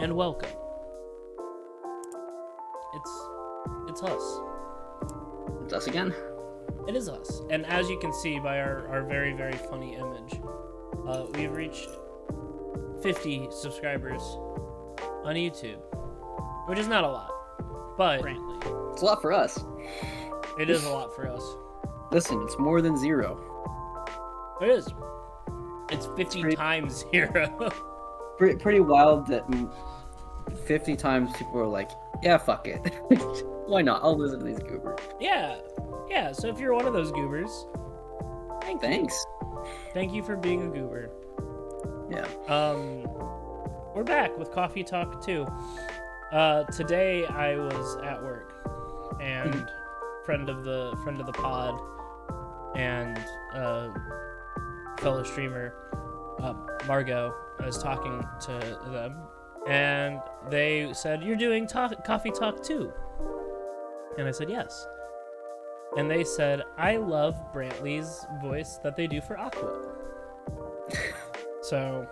and welcome. It's us. It's us again. It is us. And as you can see by our very, very funny image, we've reached 50 subscribers on YouTube, which is not a lot, but It's a lot for us. it is a lot for us. Listen, it's more than 0. It is. It's 50 times 0. Pretty wild that 50 times people are like, yeah, fuck it. Why not? I'll listen to these goobers. Yeah. So if you're one of those goobers, Thanks. Thank you for being a goober. Yeah. We're back with Coffee Talk 2. Today I was at work, and friend of the pod and fellow streamer Margot, I was talking to them, and they said, "You're doing Coffee Talk 2?" And I said, "Yes." And they said, "I love Brantley's voice that they do for Aqua." So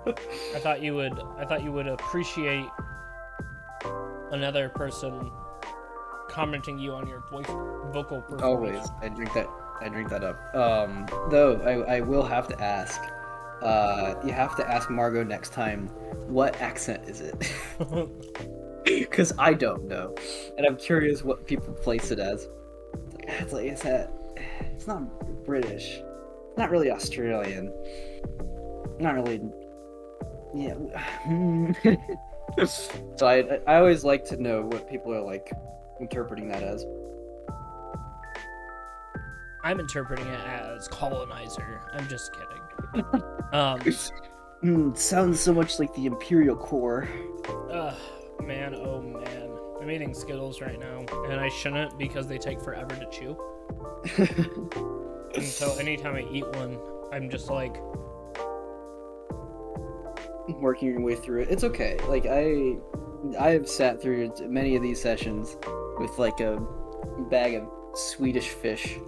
I thought you would appreciate another person commenting you on your vocal performance. Always. I drink that up. Though I will have to ask. You have to ask Margot next time, what accent is it? Because I don't know, and I'm curious what people place it as. It's not British, not really Australian, not really. Yeah. So I always like to know what people are like interpreting that as. I'm interpreting it as colonizer. I'm just kidding. Sounds so much like the Imperial Core. Man, oh man. I'm eating Skittles right now, and I shouldn't because they take forever to chew. And so anytime I eat one, I'm just like... working your way through it. It's okay. Like, I have sat through many of these sessions with, like, a bag of Swedish fish.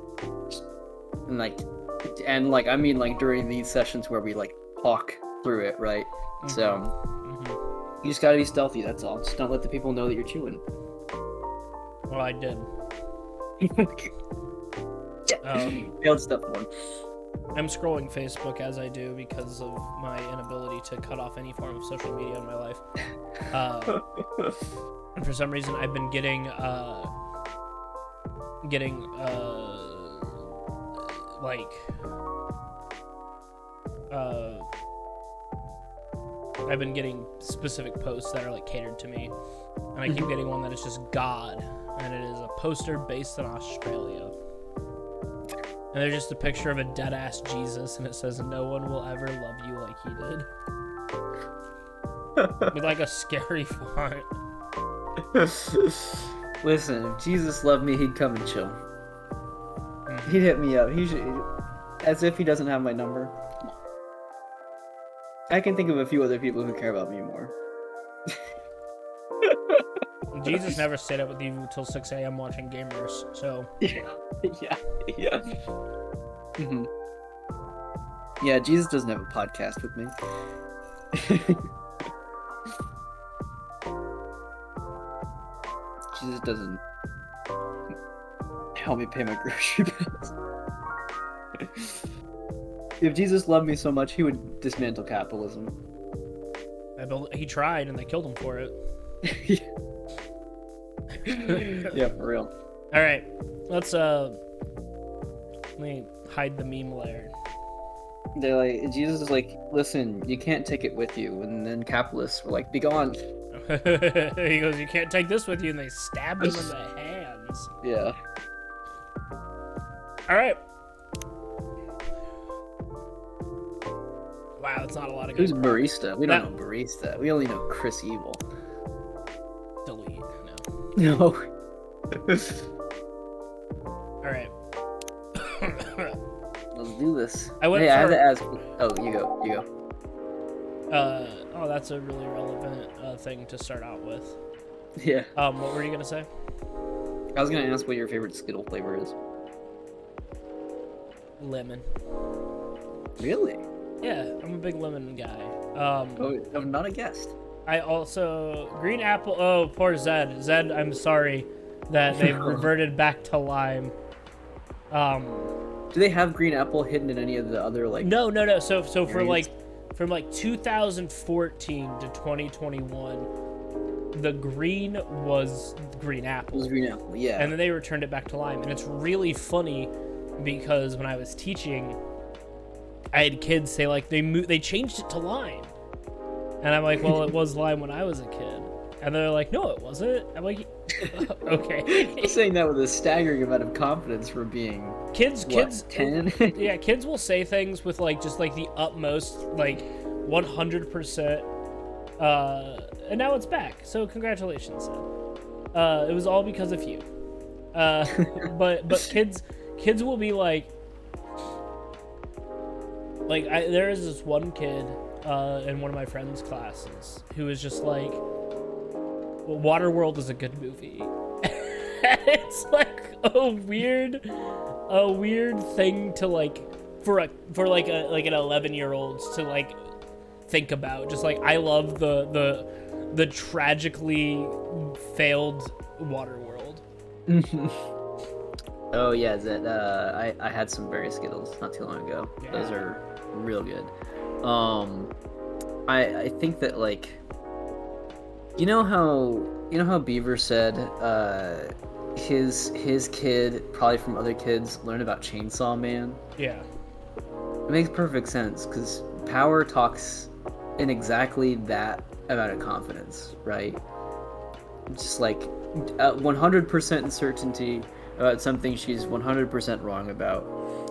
And, I mean, like, during these sessions where we, like, talk through it, right? Mm-hmm. So... You just gotta be stealthy, that's all. Just don't let the people know that you're chewing. Well, I did. Failed step 1. I'm scrolling Facebook as I do because of my inability to cut off any form of social media in my life. And for some reason, I've been getting I've been getting specific posts that are like catered to me, and I keep getting one that is just God, and it is a poster based in Australia, and there's just a picture of a dead ass Jesus, and it says, "No one will ever love you like he did," with like a scary font. Listen, if Jesus loved me, he'd come and chill. He'd hit me up. He should, as if he doesn't have my number. I can think of a few other people who care about me more. Jesus never stayed up with you until 6 a.m. watching gamers, so... Yeah. Mm-hmm. Yeah, Jesus doesn't have a podcast with me. Jesus doesn't help me pay my grocery bills. If Jesus loved me so much, he would dismantle capitalism. He tried, and they killed him for it. Yeah, for real. All right, let me hide the meme layer. They're like, Jesus is like, listen, you can't take it with you, and then capitalists were like, be gone. He goes, you can't take this with you, and they stab him in the hands. Yeah. All right. Wow, it's not a lot of good. Who's Barista? We don't know Barista. We only know Chris Evil. Delete. No. All right. Let's do this. I have to ask. Oh, you go. Oh, that's a really relevant thing to start out with. Yeah. What were you gonna say? I was gonna ask what your favorite Skittle flavor is. Lemon. Really? Yeah, I'm a big lemon guy. I'm not a guest. I also green apple. Oh, poor Zed. Zed, I'm sorry that they've reverted back to lime. Do they have green apple hidden in any of the other like? No. So for areas? like from like 2014 to 2021, the green was green It apple, was green apple, yeah. and then they returned it back to lime. And it's really funny because when I was teaching, I had kids say like they changed it to lime. And I'm like, well, it was lime when I was a kid. And they're like, no, it wasn't. I'm like, okay. You're saying that with a staggering amount of confidence for being Kids, 10? Yeah, kids will say things with like just like the utmost, like 100%. And now it's back. So congratulations, Ed. It was all because of you. But kids will be like there is this one kid in one of my friend's classes who is just like, well, Waterworld is a good movie. It's like a weird thing to like for an 11-year-old to like think about. Just like, I love the tragically failed Waterworld. Oh yeah, that I had some berry Skittles not too long ago. Yeah. Those are real good. I think that like, you know how Beaver said his kid, probably from other kids, learned about Chainsaw Man. Yeah. It makes perfect sense because Power talks in exactly that amount of confidence, right? Just like 100% certainty about something she's 100% wrong about.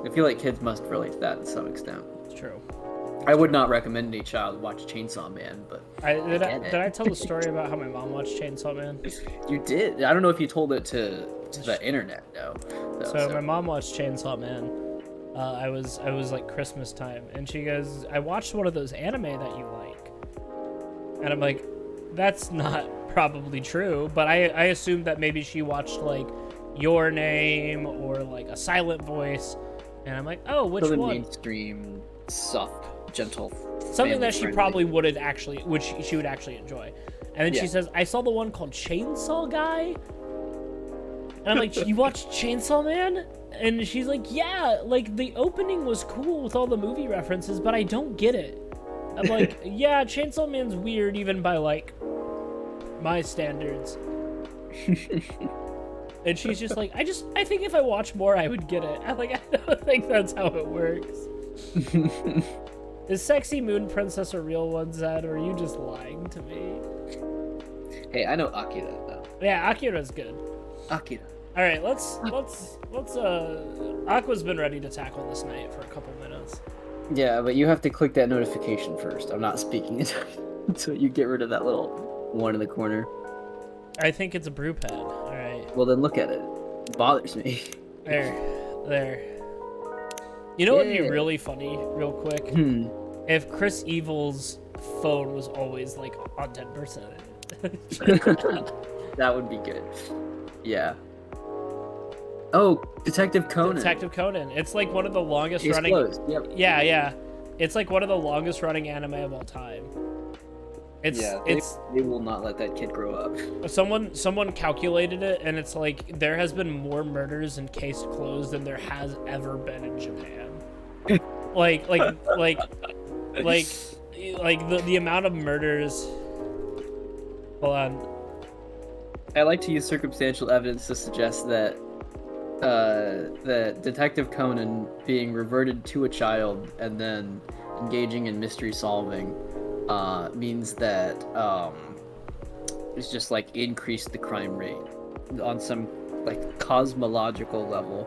I feel like kids must relate to that to some extent. It's true. I would not recommend any child watch Chainsaw Man, but Did I tell the story about how my mom watched Chainsaw Man? you did. I don't know if you told it to the internet, though. So my mom watched Chainsaw Man. I was like Christmas time, and she goes, I watched one of those anime that you like. And I'm like, that's not probably true, but I assumed that maybe she watched like Your Name or like A Silent Voice, and I'm like, oh, which the one? Mainstream, soft, gentle, something that she family-friendly. probably wouldn't actually, which she would actually enjoy. And then she says, I saw the one called Chainsaw Guy. And I'm like, you watched Chainsaw Man? And she's like, yeah, like the opening was cool with all the movie references, but I don't get it. I'm like, yeah, Chainsaw Man's weird even by like my standards. And she's just like, I think if I watch more, I would get it. I'm like, I don't think that's how it works. Is Sexy Moon Princess a real one, Zed, or are you just lying to me? Hey, I know Akira though. Yeah, Akira's good. Akira. All right, let's Aqua's been ready to tackle this night for a couple minutes. Yeah, but you have to click that notification first. I'm not speaking until you get rid of that little one in the corner. I think it's a brew pad. All right. Well, then look at it. It bothers me. There. You know what would be really funny, real quick? If Chris Evil's phone was always like on 10%. That would be good. Yeah. Oh, Detective Conan. Detective Conan. It's like one of the longest It's running. closed. Yep. Yeah. It's like one of the longest running anime of all time. They will not let that kid grow up. Someone calculated it, and it's like there has been more murders in Case Closed than there has ever been in Japan. like the amount of murders. Hold on. I like to use circumstantial evidence to suggest that Detective Conan being reverted to a child and then engaging in mystery solving means that it's just like increased the crime rate on some like cosmological level.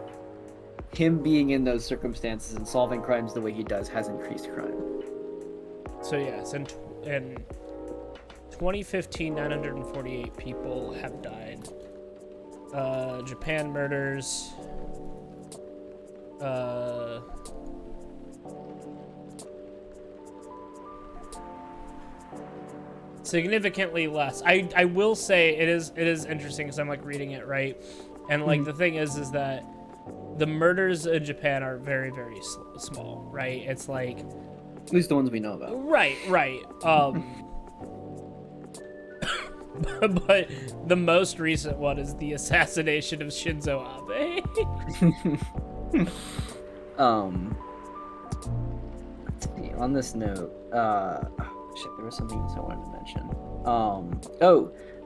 Him being in those circumstances and solving crimes the way he does has increased crime. So yes, in 2015, 948 people have died. Japan murders. Significantly less. I will say it is interesting because I'm like reading it, right, and like the thing is that the murders in Japan are very, very small, right? It's like, at least the ones we know about. Right. But the most recent one is the assassination of Shinzo Abe. Let's see, on this note, shit, there was something else I wanted to mention.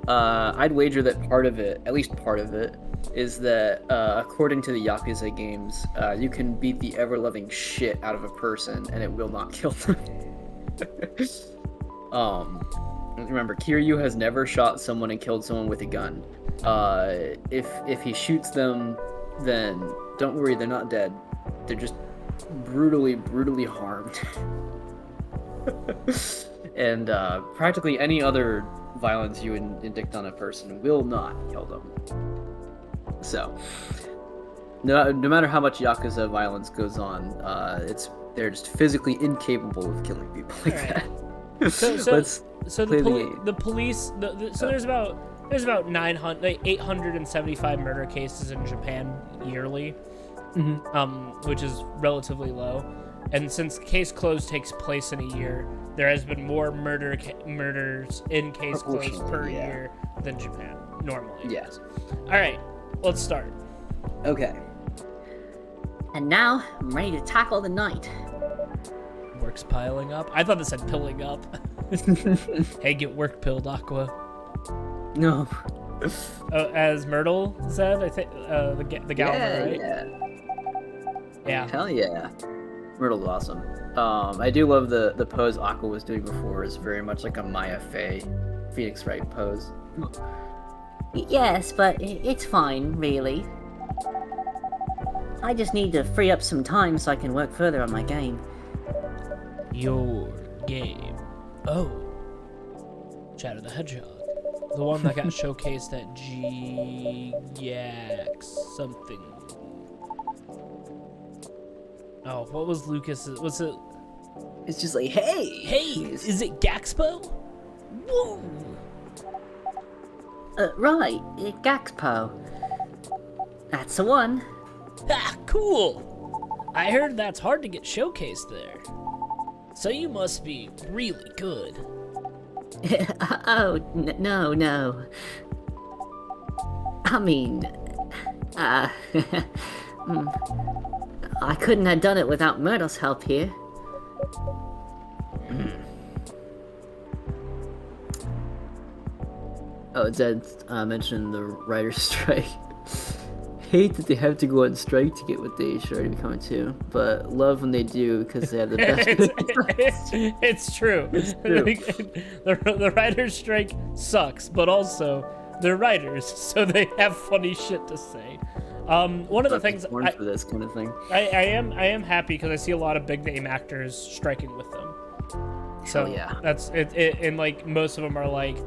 I'd wager that part of it, at least part of it, is that according to the Yakuza games, you can beat the ever-loving shit out of a person and it will not kill them. Remember, Kiryu has never shot someone and killed someone with a gun. If he shoots them, then don't worry, they're not dead. They're just brutally harmed. And practically any other violence you indict on a person will not kill them. So, no matter how much Yakuza violence goes on, they're just physically incapable of killing people like that. So the police. So there's about 875 murder cases in Japan yearly, which is relatively low. And since case closed takes place in a year, there has been more murders in case closed per year than Japan normally. Yes. All right, let's start. Okay. And now, I'm ready to tackle the night. Work's piling up. I thought this said pilling up. Hey, get work pilled, Aqua. No. As Myrtle said, I think the Galvan, right? Yeah. Hell yeah. Myrtle's awesome. I do love the pose Aqua was doing before. Is very much like a Maya Fey Phoenix Wright pose. Yes, but it's fine, really. I just need to free up some time so I can work further on my game. Your game. Oh. Shadow the Hedgehog. The one that got showcased at GX something. Oh, what was Lucas's? Was it? It's just like, hey! Hey, is it Gaxpo? Whoa! Right, Gaxpo. That's the one. Ah, cool! I heard that's hard to get showcased there. So you must be really good. No. I mean, I couldn't have done it without Myrtle's help here. Oh, Zed mentioned the writer's strike. Hate that they have to go on strike to get what they should already be coming to, but love when they do because they have the best. It's true. It's true. The writer's strike sucks, but also they're writers, so they have funny shit to say. One of the things for this kind of thing. I am happy because I see a lot of big name actors striking with them. So yeah, that's it. And like most of them are like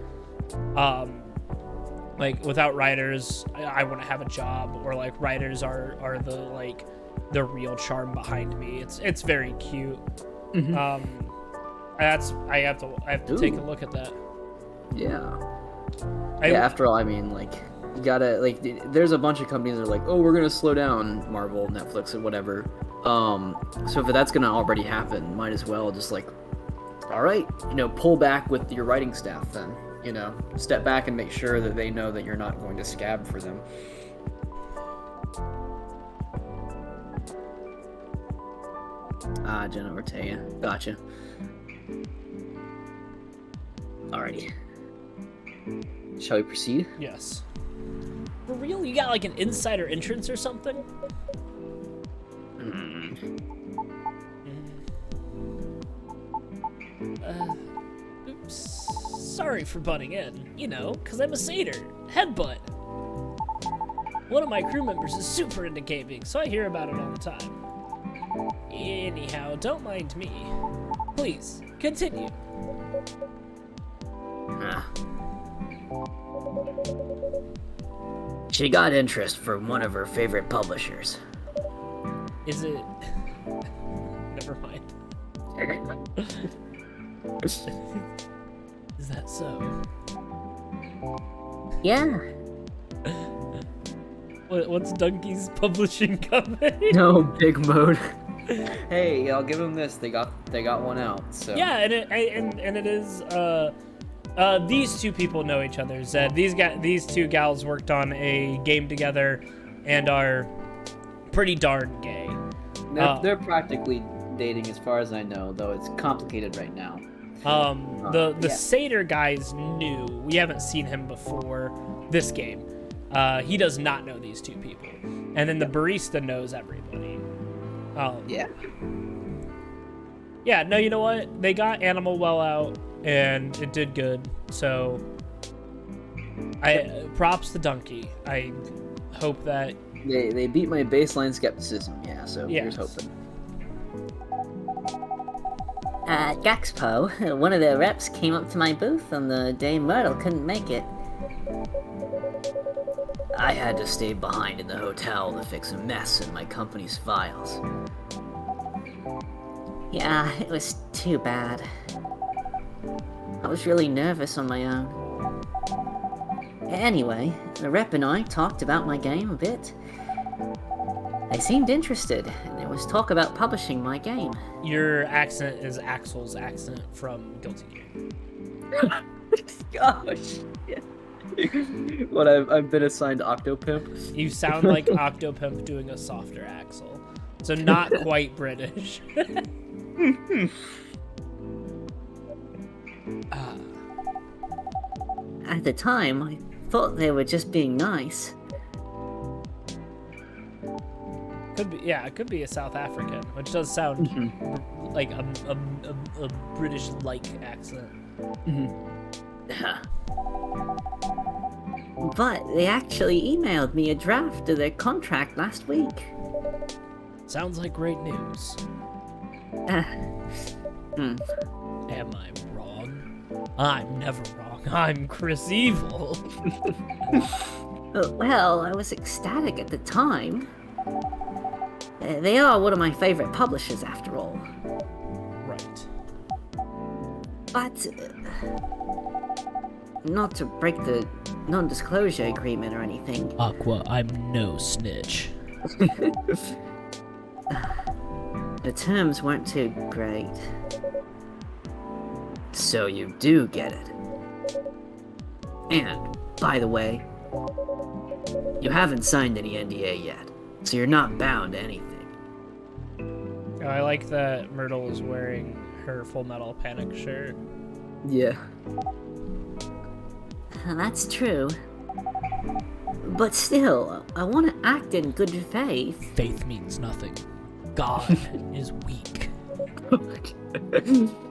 without writers, I wouldn't have a job, or like writers are the real charm behind me. It's very cute. I have to take a look at that. Yeah. After all, I mean, like, you gotta, like, there's a bunch of companies that are like, oh, we're gonna slow down Marvel, Netflix, or whatever. So if that's gonna already happen, might as well just like, all right, pull back with your writing staff then. Step back and make sure that they know that you're not going to scab for them. Jenna Ortega. Gotcha. Alrighty. Shall we proceed? Yes. For real? You got like an insider entrance or something? Oops. Sorry for butting in, because I'm a satyr. Headbutt. One of my crew members is super into gaming, so I hear about it all the time. Anyhow, don't mind me. Please, continue. She got interest from one of her favorite publishers. Is it... Never mind. Is that so? Yeah. What's Donkey's publishing company? No, Big Mode. Hey, I'll give them this. They got one out. So yeah, and it is These two people know each other, Zed. These two gals worked on a game together and are pretty darn gay. They're practically dating as far as I know, though it's complicated right now. The satyr guys knew. We haven't seen him before this game. He does not know these two people. And then the barista knows everybody. Yeah. Yeah, no, you know what? They got Animal Well out, and it did good. So, props to Donkey. I hope that... They beat my baseline skepticism, yeah, so here's hoping. At Gexpo, one of their reps came up to my booth on the day Myrtle couldn't make it. I had to stay behind in the hotel to fix a mess in my company's files. Yeah, it was too bad. I was really nervous on my own. Anyway, the rep and I talked about my game a bit. They seemed interested, and there was talk about publishing my game. Your accent is Axel's accent from Guilty Gear. Gosh. What, I've been assigned Octopimp? You sound like Octopimp doing a softer Axel. So not quite British. At the time, I thought they were just being nice. It could be a South African, which does sound like a British-like accent. But they actually emailed me a draft of their contract last week. Sounds like great news. Am I wrong? I'm never wrong. I'm Chris Evil. Well, I was ecstatic at the time. They are one of my favorite publishers, after all. Right. But, not to break the non-disclosure agreement or anything. Aqua, I'm no snitch. The terms weren't too great. So you do get it. And, by the way, you haven't signed any NDA yet, so you're not bound to anything. Oh, I like that Myrtle is wearing her Full Metal Panic shirt. Yeah. That's true. But still, I want to act in good faith. Faith means nothing. God is weak.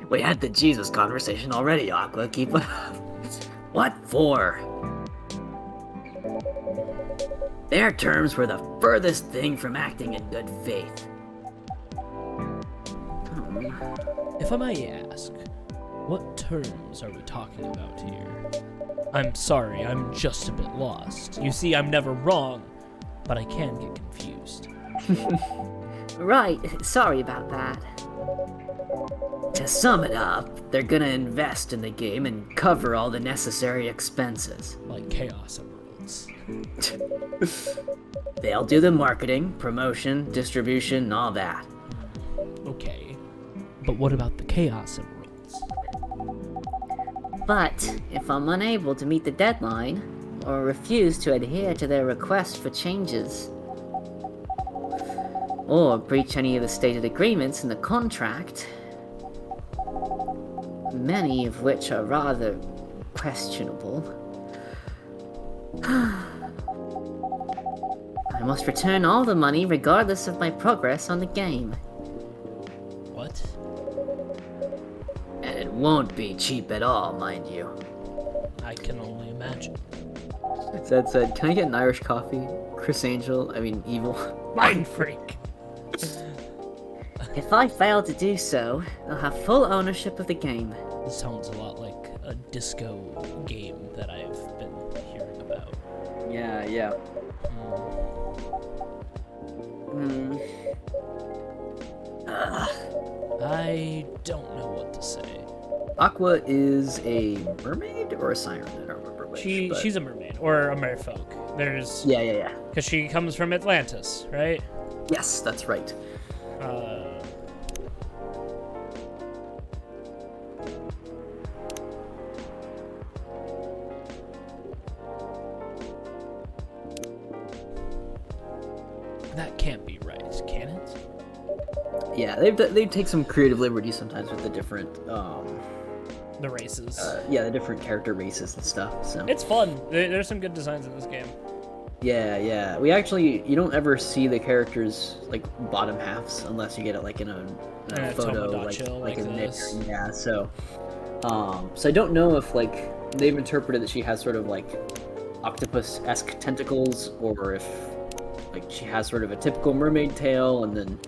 We had the Jesus conversation already, Aqua. Keep up. What for? Their terms were the furthest thing from acting in good faith. If I may ask, what terms are we talking about here? I'm sorry, I'm just a bit lost. You see, I'm never wrong, but I can get confused. Right, sorry about that. To sum it up, they're gonna invest in the game and cover all the necessary expenses. Like Chaos Emeralds. They'll do the marketing, promotion, distribution, all that. Okay, but what about the Chaos Emeralds? But if I'm unable to meet the deadline, or refuse to adhere to their request for changes, or breach any of the stated agreements in the contract, many of which are rather questionable, I must return all the money regardless of my progress on the game. What? And it won't be cheap at all, mind you. I can only imagine. Zed said, can I get an Irish coffee? Chris Evil. Mind freak! If I fail to do so, I'll have full ownership of the game. This sounds a lot like a disco game that I've been hearing about. Yeah. I don't know what to say. Aqua is a mermaid or a siren? I don't remember which. She's a mermaid, or a merfolk. There's... Yeah. Because she comes from Atlantis, right? Yes, that's right. That can't be right, can it? Yeah, they take some creative liberties sometimes with the different The races. the different character races and stuff. So It's fun. There's some good designs in this game. yeah. We actually you don't ever see the characters like bottom halves unless you get it like in a photo like in there. this. Yeah, so I don't know if like they've interpreted that she has sort of like octopus-esque tentacles or if like she has sort of a typical mermaid tail and then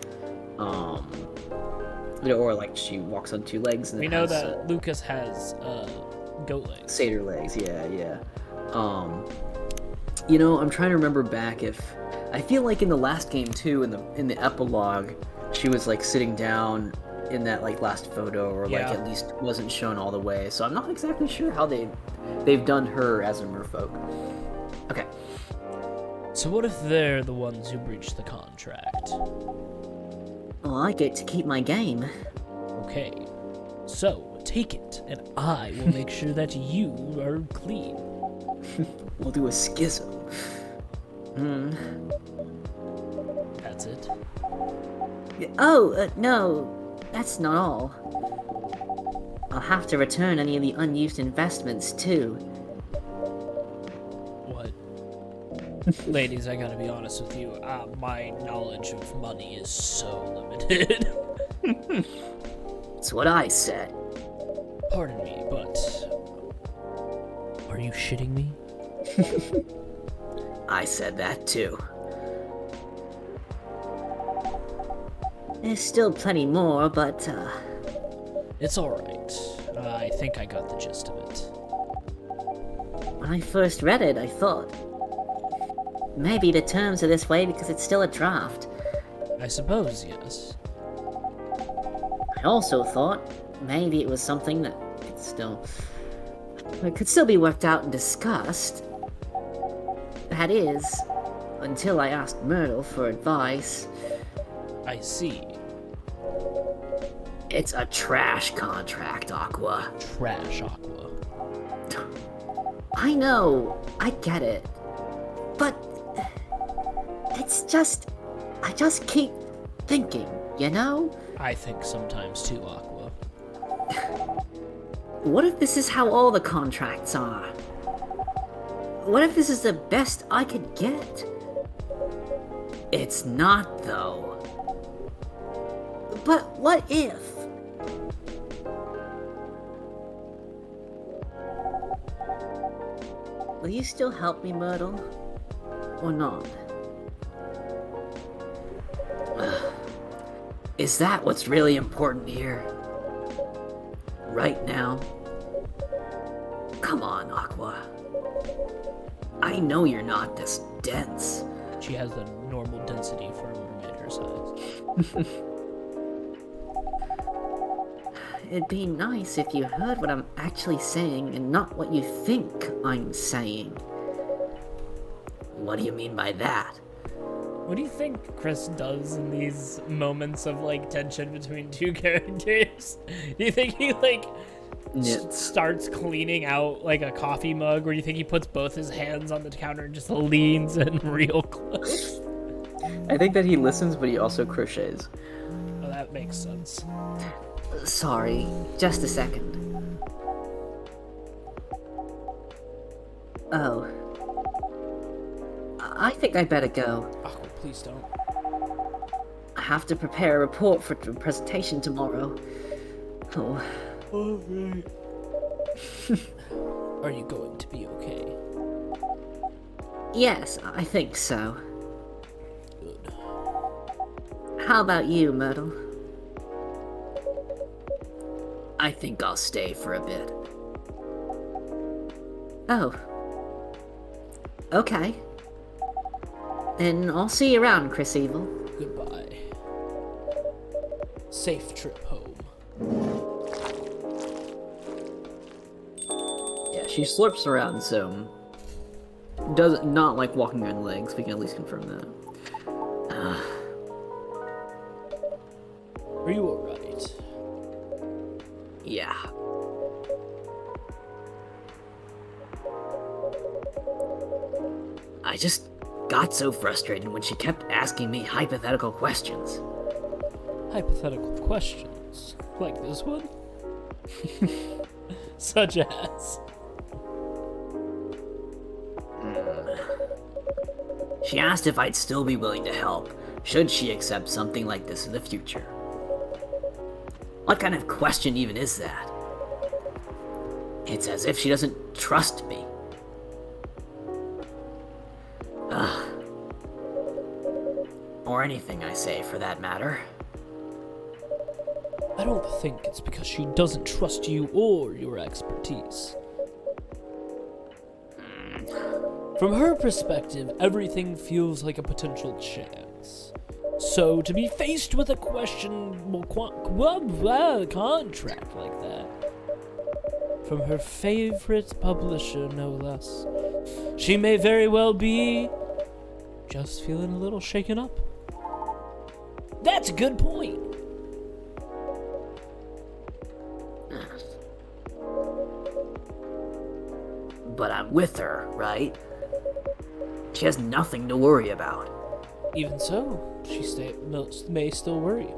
or like she walks on two legs and We then know has, that Lucas has goat legs. satyr legs. Yeah. You know, I'm trying to remember back if I feel like in the last game too, in the epilogue, she was like sitting down in that like last photo, or like at least wasn't shown all the way. So I'm not exactly sure how they've done her as a merfolk. Okay. So what if they're the ones who breached the contract? Well, I get to keep my game. Okay. So take it, and I will make sure that you are clean. We'll do a schism. That's it. Oh, no, that's not all. I'll have to return any of the unused investments, too. What? Ladies, I gotta be honest with you. My knowledge of money is so limited. That's what I said. Pardon me, but are you shitting me? I said that, too. There's still plenty more, but, It's alright. I think I got the gist of it. when I first read it, I thought, maybe the terms are this way because it's still a draft. I suppose, yes. I also thought maybe it was something that could still be worked out and discussed. That is, until I asked Myrtle for advice. I see. It's a trash contract, Aqua. Trash Aqua. I know, I get it. But it's just, I just keep thinking, you know? I think sometimes too, Aqua. What if this is how all the contracts are? What if this is the best I could get? It's not, though. But what if? Will you still help me, Myrtle? Or not? Is that what's really important here? Right now? Come on, Aqua. I know you're not this dense. She has the normal density for a mermaid her size. It'd be nice if you heard what I'm actually saying and not what you think I'm saying. What do you mean by that? What do you think Chris does in these moments of like tension between two characters? Do you think he like starts cleaning out like a coffee mug, or do you think he puts both his hands on the counter and just leans in real close? I think that he listens, but he also crochets. Oh, that makes sense. Sorry, just a second. Oh. I think I better go. Aqua, please don't. I have to prepare a report for the presentation tomorrow. Oh. Alright. Are you going to be okay? Yes, I think so. Good. How about you, Myrtle? I think I'll stay for a bit. Oh. Okay. Then I'll see you around, Chris Evil. Goodbye. Safe trip home. Yeah, she slurps around, so does not like walking on legs. We can at least confirm that. Are you alright? Yeah. I just got so frustrated when she kept asking me hypothetical questions. Hypothetical questions? Like this one? Such as? She asked if I'd still be willing to help, should she accept something like this in the future. What kind of question even is that? It's as if she doesn't trust me. Ugh. Or anything I say, for that matter. I don't think it's because she doesn't trust you or your expertise. From her perspective, everything feels like a potential chance. So to be faced with a questionable contract like that, from her favorite publisher, no less, she may very well be just feeling a little shaken up. That's a good point. But I'm with her, right? She has nothing to worry about. Even so, she may still worry.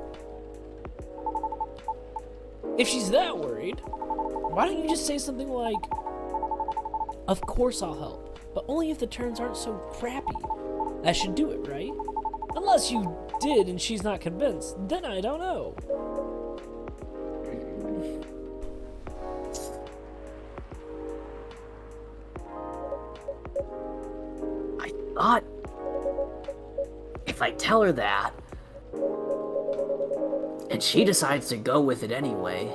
If she's that worried, why don't you just say something like, "Of course I'll help, but only if the terms aren't so crappy." That should do it, right? Unless you did and she's not convinced, then I don't know. I thought if I tell her that, and she decides to go with it anyway,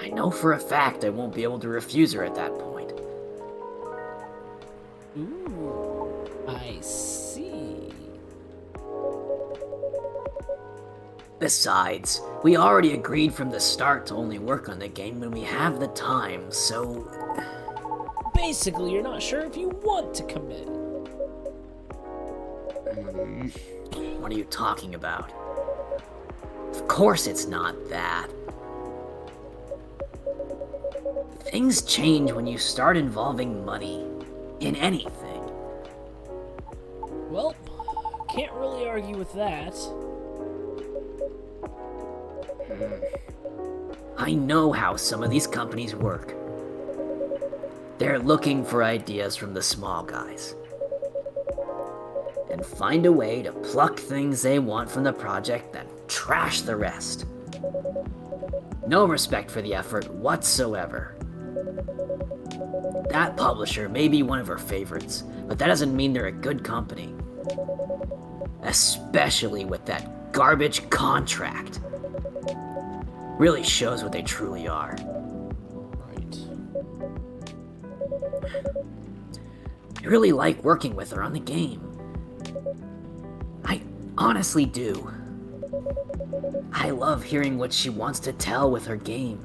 I know for a fact I won't be able to refuse her at that point. Ooh, I see. Besides, we already agreed from the start to only work on the game when we have the time, so... Basically, you're not sure if you want to commit. What are you talking about? Of course it's not that. Things change when you start involving money in anything. Well, can't really argue with that. I know how some of these companies work. They're looking for ideas from the small guys and find a way to pluck things they want from the project and trash the rest. No respect for the effort whatsoever. That publisher may be one of her favorites, but that doesn't mean they're a good company. Especially with that garbage contract. Really shows what they truly are. Right. I really like working with her on the game. I honestly do. I love hearing what she wants to tell with her game.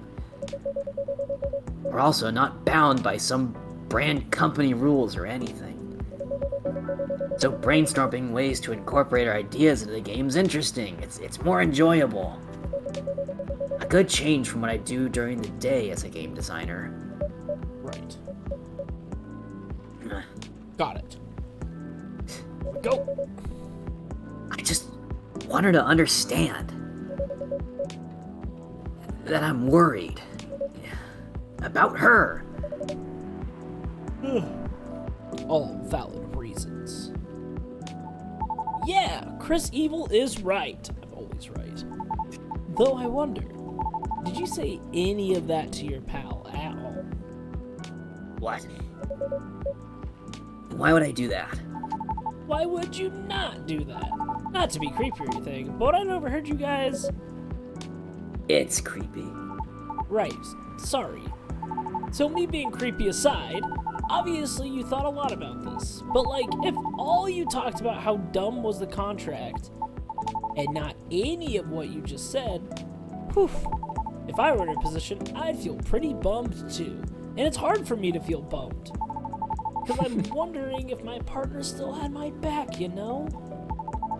We're also not bound by some brand company rules or anything. So brainstorming ways to incorporate our ideas into the game's interesting. It's more enjoyable. A good change from what I do during the day as a game designer. Right. Got it. Go. I just want her to understand that I'm worried about her. All valid reasons. Yeah, Chris Evil is right. I'm always right. Though I wonder, did you say any of that to your pal at all? What? Why would I do that? Why would you not do that? Not to be creepy or anything, but I never heard you guys... It's creepy. Right, sorry. So me being creepy aside, obviously you thought a lot about this. But like, if all you talked about how dumb was the contract, and not any of what you just said, whew, if I were in a position, I'd feel pretty bummed too. And it's hard for me to feel bummed. Because I'm wondering if my partner still had my back, you know?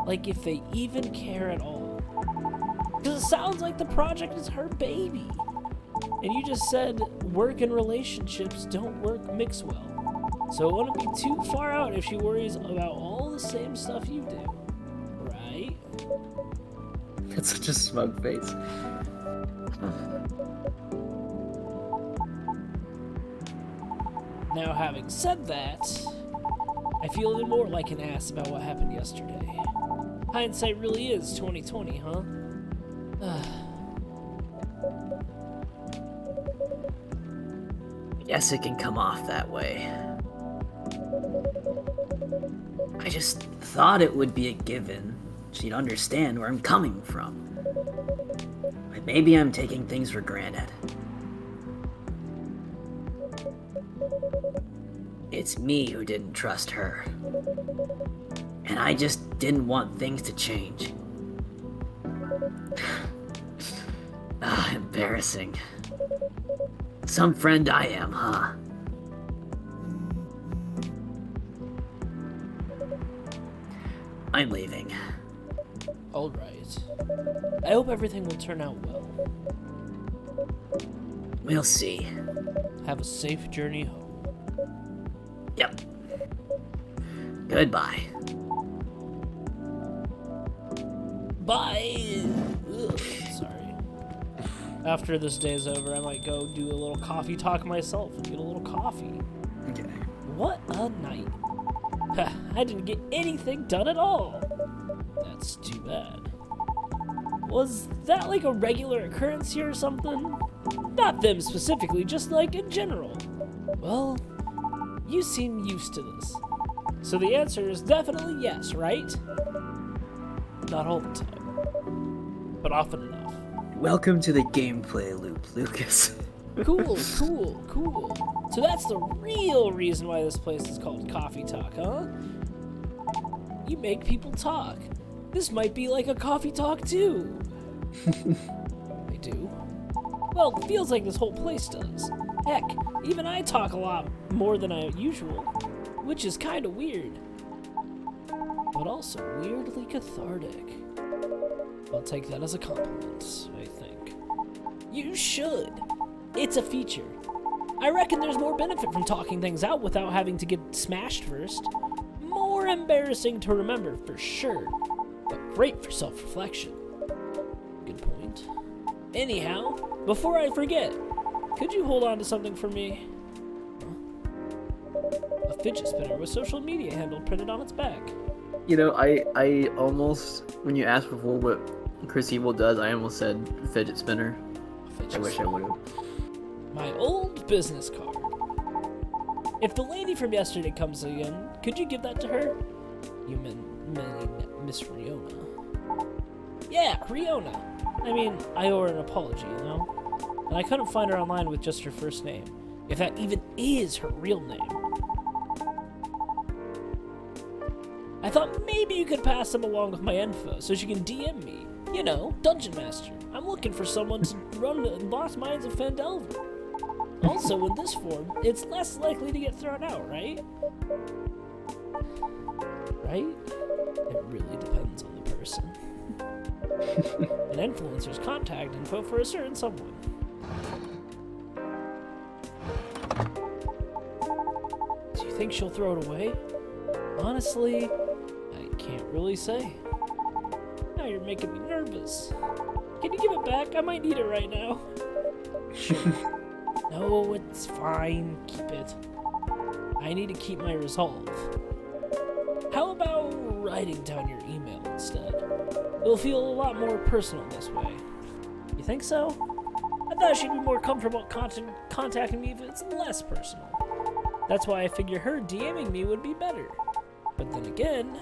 Like if they even care at all. Because it sounds like the project is her baby. And you just said work and relationships don't mix well. So it wouldn't be too far out if she worries about all the same stuff you do, right? That's such a smug face. Now, having said that, I feel even more like an ass about what happened yesterday. Hindsight really is 2020, huh? Guess it can come off that way. I just thought it would be a given. She'd understand where I'm coming from. But maybe I'm taking things for granted. It's me who didn't trust her. And I just didn't want things to change. Embarrassing. Some friend I am, huh? I'm leaving. Alright. I hope everything will turn out well. We'll see. Have a safe journey home. Yep. Goodbye. Bye! Ugh, sorry. After this day's over, I might go do a little coffee talk myself and get a little coffee. Okay. What a night. I didn't get anything done at all. That's too bad. Was that like a regular occurrence here or something? Not them specifically, just like in general. Well, you seem used to this. So the answer is definitely yes, right? Not all the time, but often enough. Welcome to the gameplay loop, Lucas. Cool. So that's the real reason why this place is called Coffee Talk, huh? You make people talk. This might be like a coffee talk too. I do. Well, it feels like this whole place does. Heck, even I talk a lot more than usual, which is kind of weird. But also weirdly cathartic. I'll take that as a compliment, I think. You should. It's a feature. I reckon there's more benefit from talking things out without having to get smashed first. More embarrassing to remember, for sure. But great for self-reflection. Good point. Anyhow, before I forget, could you hold on to something for me? Huh? A fidget spinner with social media handle printed on its back. You know, I almost, when you asked before what Chris Evil does, I almost said fidget spinner. I wish I would have. My old business card. If the lady from yesterday comes again, could you give that to her? You mean Miss Riona. Yeah, Riona. I mean, I owe her an apology, you know? And I couldn't find her online with just her first name. If that even is her real name. I thought maybe you could pass them along with my info so she can DM me. You know, Dungeon Master. I'm looking for someone to run the Lost Mines of Phandelver. Also, in this form, it's less likely to get thrown out, right? Right? It really depends on the person. An influencer's contact info for a certain someone. Do you think she'll throw it away? Honestly, I can't really say. Now you're making me nervous. Can you give it back? I might need it right now. No, it's fine. Keep it. I need to keep my resolve. How about writing down your email instead? It'll feel a lot more personal this way. You think so? I thought she'd be more comfortable contacting me if it's less personal. That's why I figure her DMing me would be better. But then again,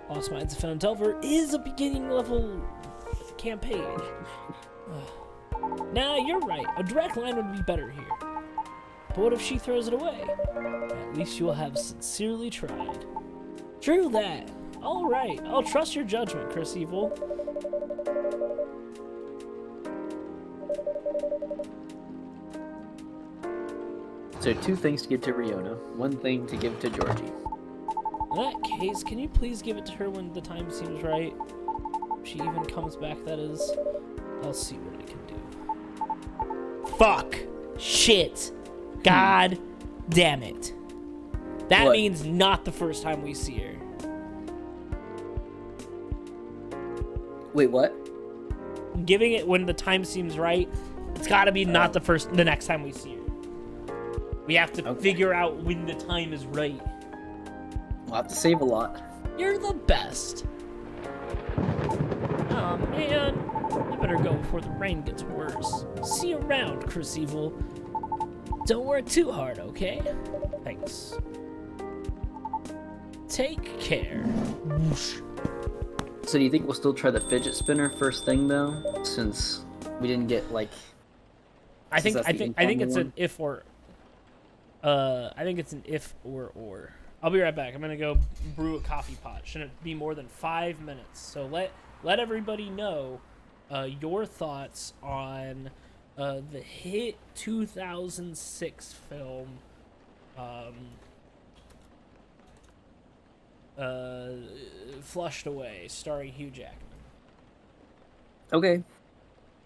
Lost Mines of Phandelver is a beginning level campaign. Nah, you're right. A direct line would be better here. But what if she throws it away? At least you will have sincerely tried. True that. Alright, I'll trust your judgment, Chris Evil. So 2 things to give to Riona, 1 thing to give to Georgie. In that case, can you please give it to her when the time seems right? If she even comes back, that is. I'll see what I can do. Fuck! Shit! God damn it. That What? means not the first time we see her. Wait, what? Giving it when the time seems right, it's got to be not the next time we see her. We have to figure out when the time is right. We'll have to save a lot. You're the best. Oh man, I better go before the rain gets worse. See you around, Chris Evil. Don't work too hard, okay? Thanks. Take care. Whoosh. So do you think we'll still try the fidget spinner first thing though, since we didn't get like? I think it's one? an if or. I think it's an if or. I'll be right back. I'm gonna go brew a coffee pot. Shouldn't be more than 5 minutes. So let everybody know your thoughts on the hit 2006 film Flushed Away, starring Hugh Jackman. Okay.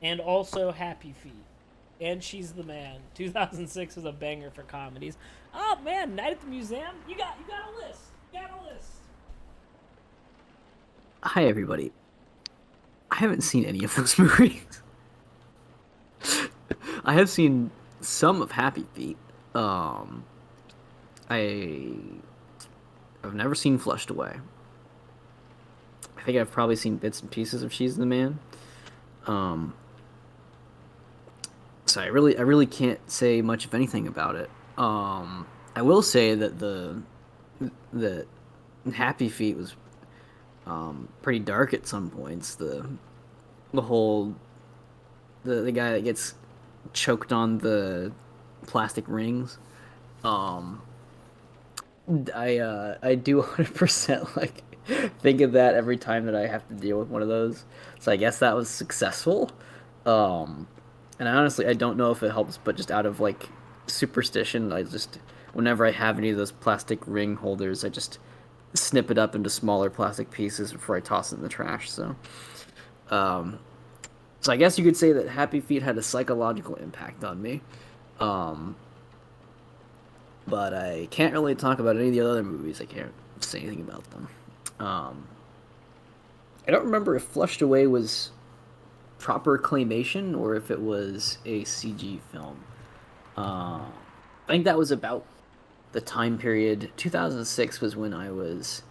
And also Happy Feet. And She's the Man. 2006 was a banger for comedies. Oh man, Night at the Museum. You got a list. Hi everybody. I haven't seen any of those movies. I have seen some of Happy Feet. I've never seen Flushed Away. I think I've probably seen bits and pieces of She's the Man. So I really can't say much of anything about it. I will say that the Happy Feet was pretty dark at some points. The whole the guy that gets choked on the plastic rings. I do 100% like think of that every time that I have to deal with one of those. So I guess that was successful. And I don't know if it helps, but just out of like superstition, I just whenever I have any of those plastic ring holders, I just snip it up into smaller plastic pieces before I toss it in the trash. So I guess you could say that Happy Feet had a psychological impact on me. But I can't really talk about any of the other movies. I can't say anything about them. I don't remember if Flushed Away was proper claymation or if it was a CG film. I think that was about the time period. 2006 was when I was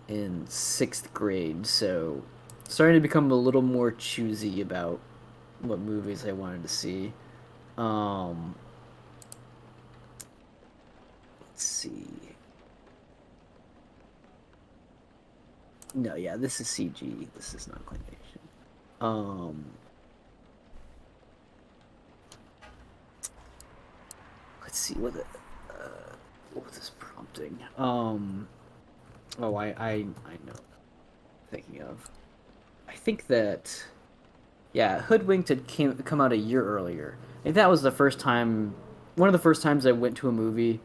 in 6th grade, so starting to become a little more choosy about what movies I wanted to see. Let's see. No, yeah, this is CG. This is not claymation. Let's see what was this prompting? Oh, I know. Thinking of. I think that, yeah, Hoodwinked had come out a year earlier. I think that was the first time, one of the first times I went to a movie,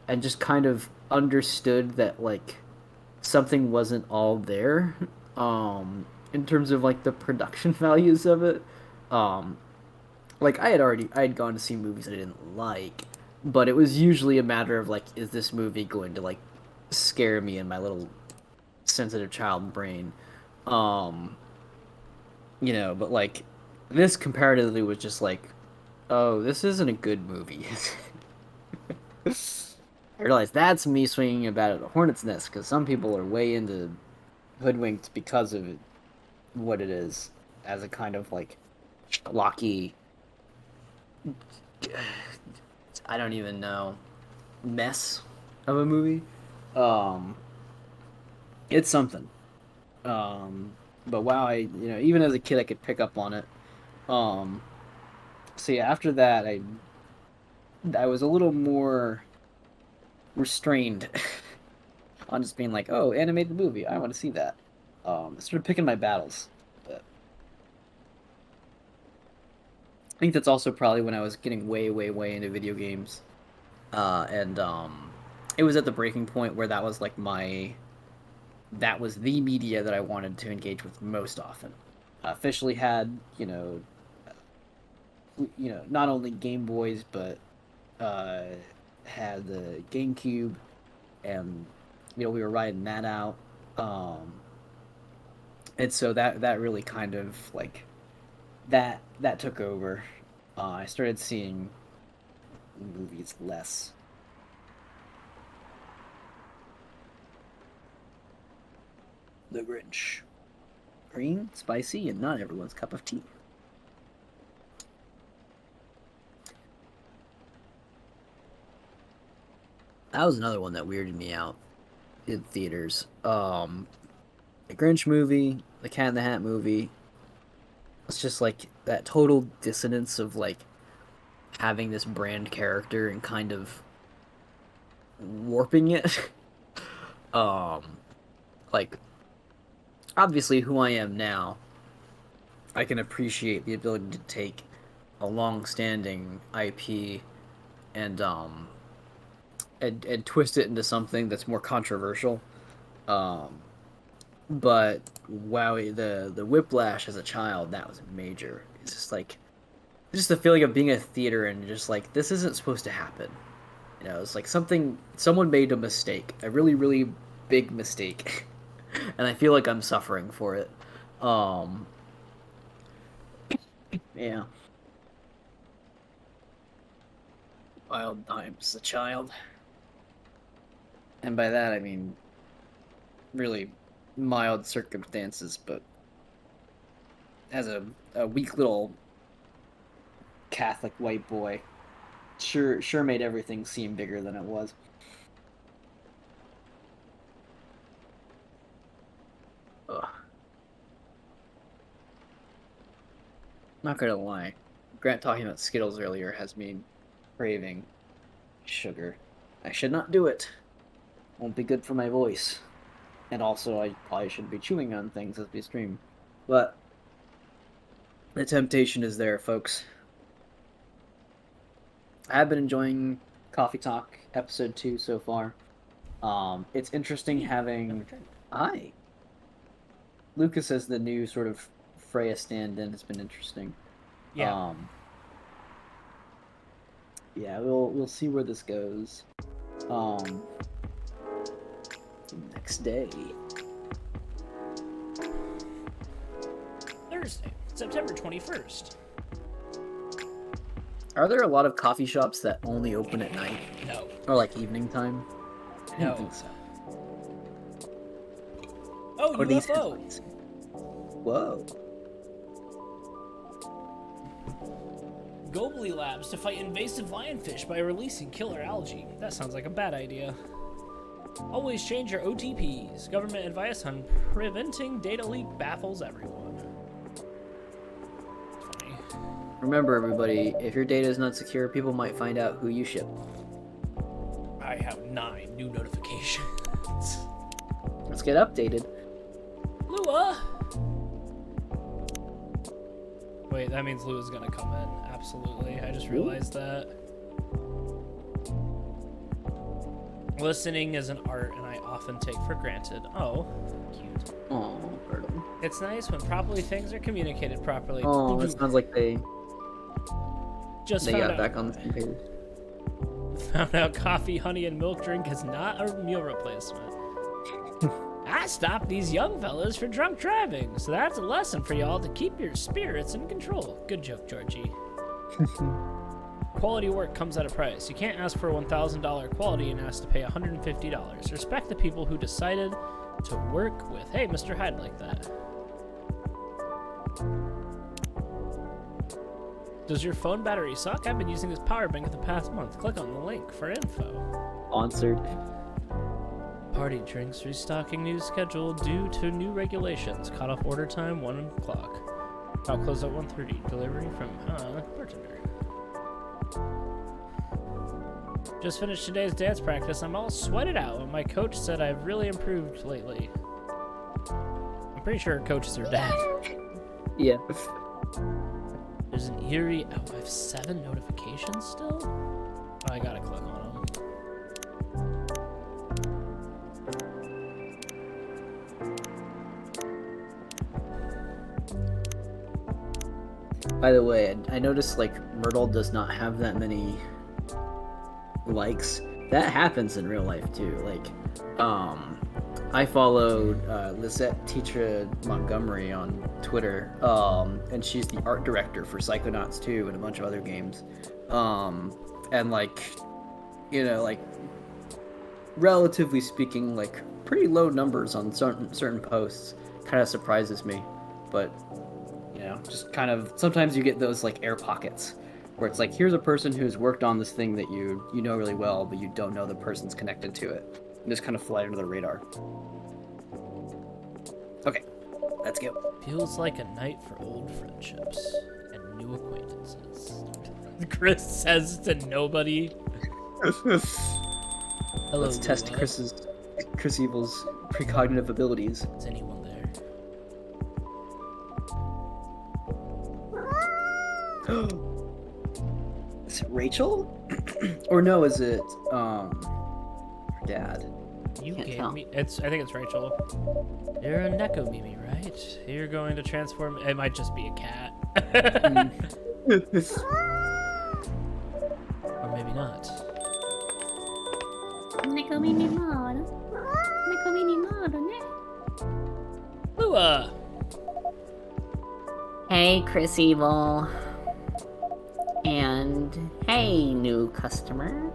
and just kind of understood that like something wasn't all there, in terms of like the production values of it. Like I had gone to see movies I didn't like, but it was usually a matter of like, is this movie going to like scare me in my little sensitive child brain? But like this comparatively was just like, oh, this isn't a good movie. I realized that's me swinging a bat at a hornet's nest because some people are way into Hoodwinked because of what it is as a kind of like schlocky, I don't even know, mess of a movie. It's something. But wow, even as a kid I could pick up on it. So yeah, after that I was a little more restrained on just being like, oh, animated movie, I want to see that. I started picking my battles. But I think that's also probably when I was getting way, way, way into video games. And it was at the breaking point where that was like that was the media that I wanted to engage with most often. Officially had, not only Game Boys, but had the GameCube, and we were riding that out, and so that really kind of like that took over. I started seeing movies less. The Grinch. Green, spicy, and not everyone's cup of tea. That was another one that weirded me out in theaters. The Grinch movie, the Cat in the Hat movie. It's just like that total dissonance of like having this brand character and kind of warping it. Like obviously who I am now, I can appreciate the ability to take a long-standing IP and and twist it into something that's more controversial. But wow, the whiplash as a child, that was major. It's just like just the feeling of being a theater and just like this isn't supposed to happen. It's like someone made a mistake, a really really big mistake, and I feel like I'm suffering for it. Yeah. Wild times, a child. And by that I mean really mild circumstances, but as a weak little Catholic white boy, sure made everything seem bigger than it was. Ugh. Not gonna lie, Grant talking about Skittles earlier has me craving sugar. I should not do it. Won't be good for my voice. And also, I probably shouldn't be chewing on things as we stream. But the temptation is there, folks. I have been enjoying Coffee Talk episode 2 so far. It's interesting having... Hi! Lucas as the new sort of Freya stand-in has been interesting. Yeah. Yeah, we'll see where this goes. Next day. Thursday, September 21st. Are there a lot of coffee shops that only open at night? No. Or like evening time? I No. don't think so. Oh, Or these UFO! headlines. Whoa. Gobley Labs to fight invasive lionfish by releasing killer algae. That sounds like a bad idea. Always change your OTPs. Government advice on preventing data leak baffles everyone. Funny. Remember, everybody, if your data is not secure, people might find out who you ship. I have 9 new notifications. Let's get updated. Lua! Wait, that means Lua's gonna come in. Absolutely. I just realized that. Listening is an art, and I often take for granted. Oh, cute. Oh, Bertle. It's nice when properly things are communicated properly. Oh, it sounds like they Just got back on the same page. Found out coffee, honey, and milk drink is not a meal replacement. I stopped these young fellas for drunk driving, so that's a lesson for y'all to keep your spirits in control. Good joke, Georgie. Quality work comes at a price. You can't ask for $1,000 quality and ask to pay $150. Respect the people who decided to work with, hey, Mr. Hyde like that. Does your phone battery suck? I've been using this power bank the past month. Click on the link for info. Sponsored. Party drinks restocking news scheduled due to new regulations. Cut off order time 1 o'clock. I'll close at 1:30. Delivery from bartender. Just finished today's dance practice. I'm all sweated out, and my coach said I've really improved lately. I'm pretty sure coaches are dead. Yeah. There's an eerie... Oh, I have 7 notifications still? Oh, I gotta click on them. By the way, I noticed like Myrtle does not have that many likes, that happens in real life too. Like, I followed Lisette Teacher Montgomery on Twitter, and she's the art director for Psychonauts 2 and a bunch of other games. And like, like, relatively speaking, like pretty low numbers on certain posts kind of surprises me. But just kind of sometimes you get those like air pockets where it's like, here's a person who's worked on this thing that you know really well, but you don't know the person's connected to it. And just kind of fly under the radar. Okay, let's go. Feels like a night for old friendships and new acquaintances. Chris says to nobody. Hello, Let's test Chris Evil's precognitive abilities. Is anyone there? Is it Rachel? Or no, is it her dad? You Can't gave tell. me. I think it's Rachel. You're a Neko Mimi, right? You're going to transform. It might just be a cat. Or maybe not. Lua! Hey, Chris Evil. And hey, new customer.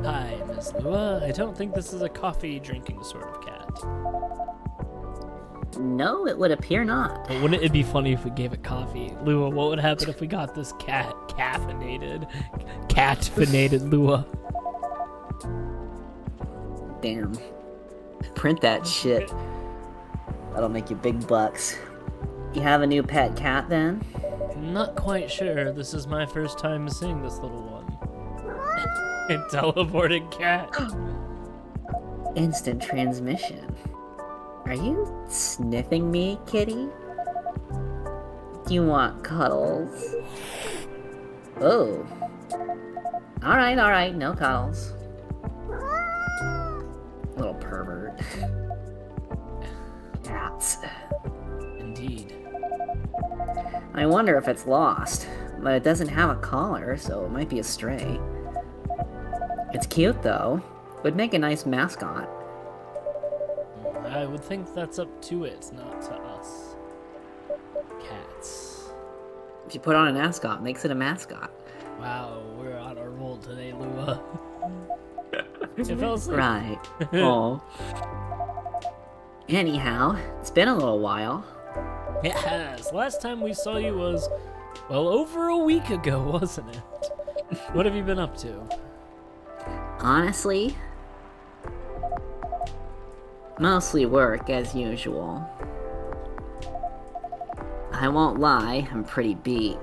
Hi, Miss Lua. I don't think this is a coffee drinking sort of cat. No, it would appear not. But wouldn't it be funny if we gave it coffee? Lua, what would happen if we got this cat caffeinated? Caffeinated Lua. Damn. Print that shit. That'll make you big bucks. You have a new pet cat then? Not quite sure. This is my first time seeing this little one. A teleported cat. Instant transmission. Are you sniffing me, kitty? Do you want cuddles? Oh. Alright, no cuddles. Little pervert. Cats. Indeed. I wonder if it's lost, but it doesn't have a collar, so it might be a stray. It's cute though. Would make a nice mascot. I would think that's up to it, not to us. Cats. If you put on an ascot, makes it a mascot. Wow, we're on a roll today, Lua. It fell asleep. Right. Oh. Anyhow, it's been a little while. It has. Last time we saw you was, well, over a week ago, wasn't it? What have you been up to? Honestly, mostly work as usual. I won't lie, I'm pretty beat.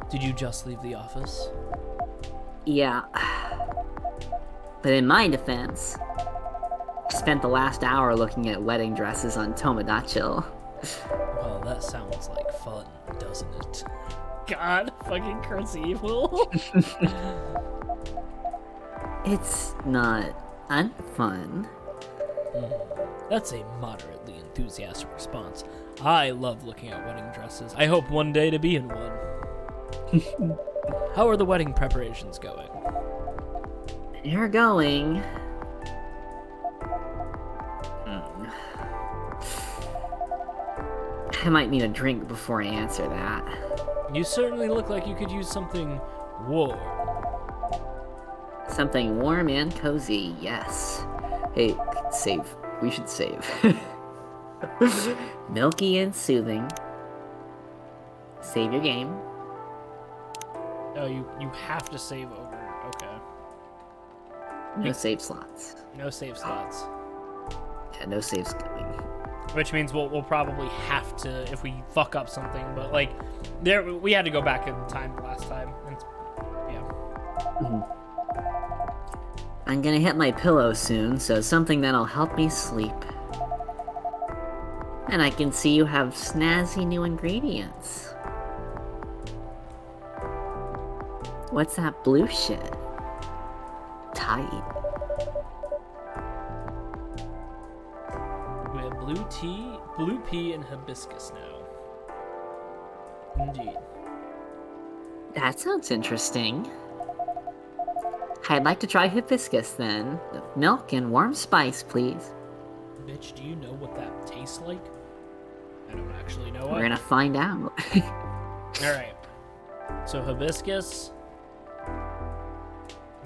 Did you just leave the office? Yeah. But in my defense, I spent the last hour looking at wedding dresses on Tomodachi. Well, that sounds like fun, doesn't it? God, fucking Chris Evil. It's not unfun. That's a moderately enthusiastic response. I love looking at wedding dresses. I hope one day to be in one. How are the wedding preparations going? You're going. I might need a drink before I answer that. You certainly look like you could use something warm. Something warm and cozy, yes. Hey, save. We should save. Milky and soothing. Save your game. Oh, you have to save over. Okay. No save slots. No save slots. Yeah, no save skipping. Which means we'll probably have to if we fuck up something. But like, we had to go back in time last time. And, yeah. I'm gonna hit my pillow soon, so something that'll help me sleep. And I can see you have snazzy new ingredients. What's that blue shit? Tight. We have blue tea, blue pea, and hibiscus now. Indeed. That sounds interesting. I'd like to try hibiscus then. Milk and warm spice, please. Bitch, do you know what that tastes like? I don't actually know We're what. gonna find out. Alright. So hibiscus,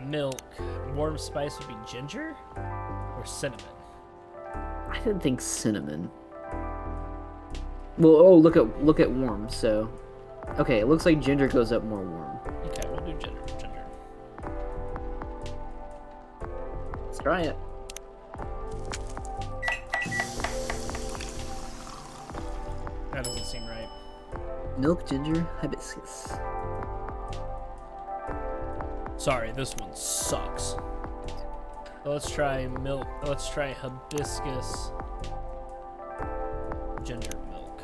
milk, warm spice would be ginger or cinnamon? I didn't think cinnamon. Well, oh, look at warm. So, okay, it looks like ginger goes up more warm. Okay, we'll do ginger. Let's try it. That doesn't seem right. Milk, ginger, hibiscus. Sorry, this one sucks. Let's try milk. Let's try hibiscus, ginger milk.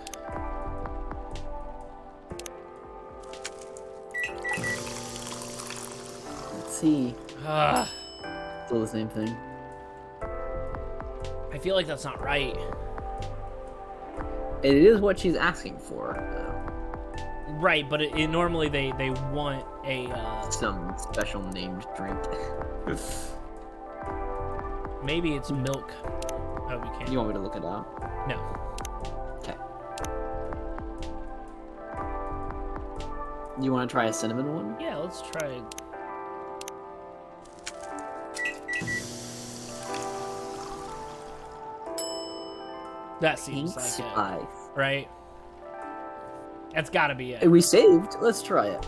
Let's see. Ah, Still the same thing. I feel like that's not right. It is what she's asking for. Right, but it normally they want a Some special named drink. maybe it's milk. Oh, we can't. You want me to look it up? No. Okay. You want to try a cinnamon one? Yeah, let's try. That Pink seems like spice. it, right? That's gotta be it. We saved. Let's try it.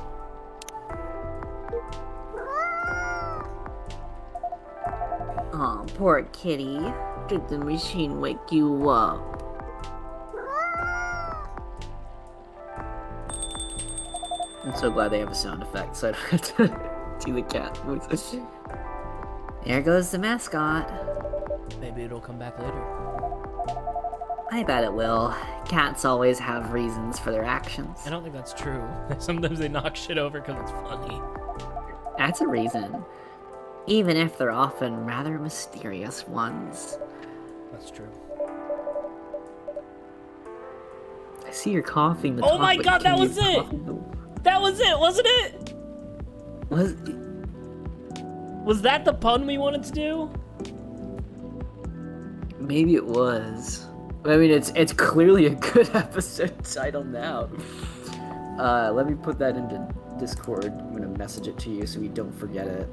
Oh, poor kitty. Did the machine wake you up? I'm so glad they have a sound effect so I don't have to do the cat voice. There goes the mascot. Maybe it'll come back later. I bet it will. Cats always have reasons for their actions. I don't think that's true. Sometimes they knock shit over because it's funny. That's a reason. Even if they're often rather mysterious ones. That's true. I see you're coughing the Oh top, my but god, can that you was it! cough That was it, wasn't it? Was that the pun we wanted to do? Maybe it was. I mean, it's clearly a good episode title now. Let me put that into Discord. I'm gonna message it to you so we don't forget it.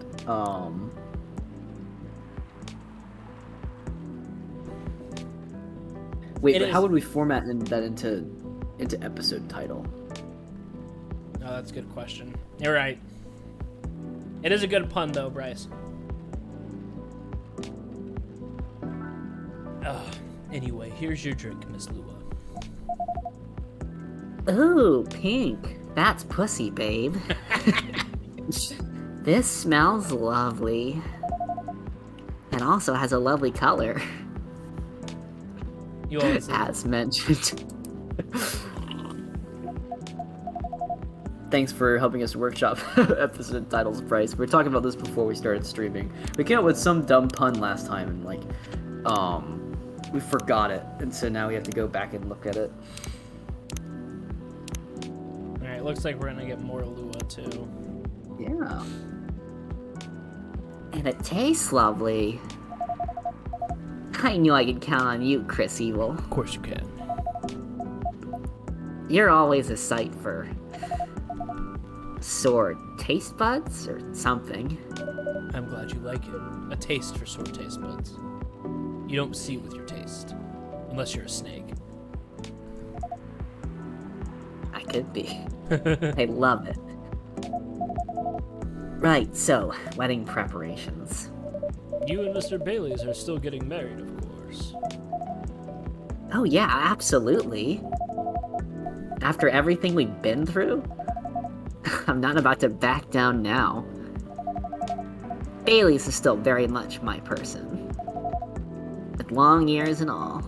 Wait, but how would we format that into episode title? Oh, that's a good question. You're right. It is a good pun, though, Bryce. Anyway, here's your drink, Miss Lua. Ooh, pink. That's pussy, babe. This smells lovely. And also has a lovely color. You always As mentioned. Thanks for helping us workshop episode titles, Bryce. We were talking about this before we started streaming. We came up with some dumb pun last time and we forgot it, and so now we have to go back and look at it. Alright, looks like we're gonna get more Lua, too. Yeah. And it tastes lovely. I knew I could count on you, Chris Evil. Of course you can. You're always a sight for sore taste buds or something. I'm glad you like it. A taste for sore taste buds. You don't see with your taste. Unless you're a snake. I could be. I love it. Right, so, wedding preparations. You and Mr. Bailey's are still getting married, of course. Oh yeah, absolutely. After everything we've been through, I'm not about to back down now. Bailey's is still very much my person. With long years and all.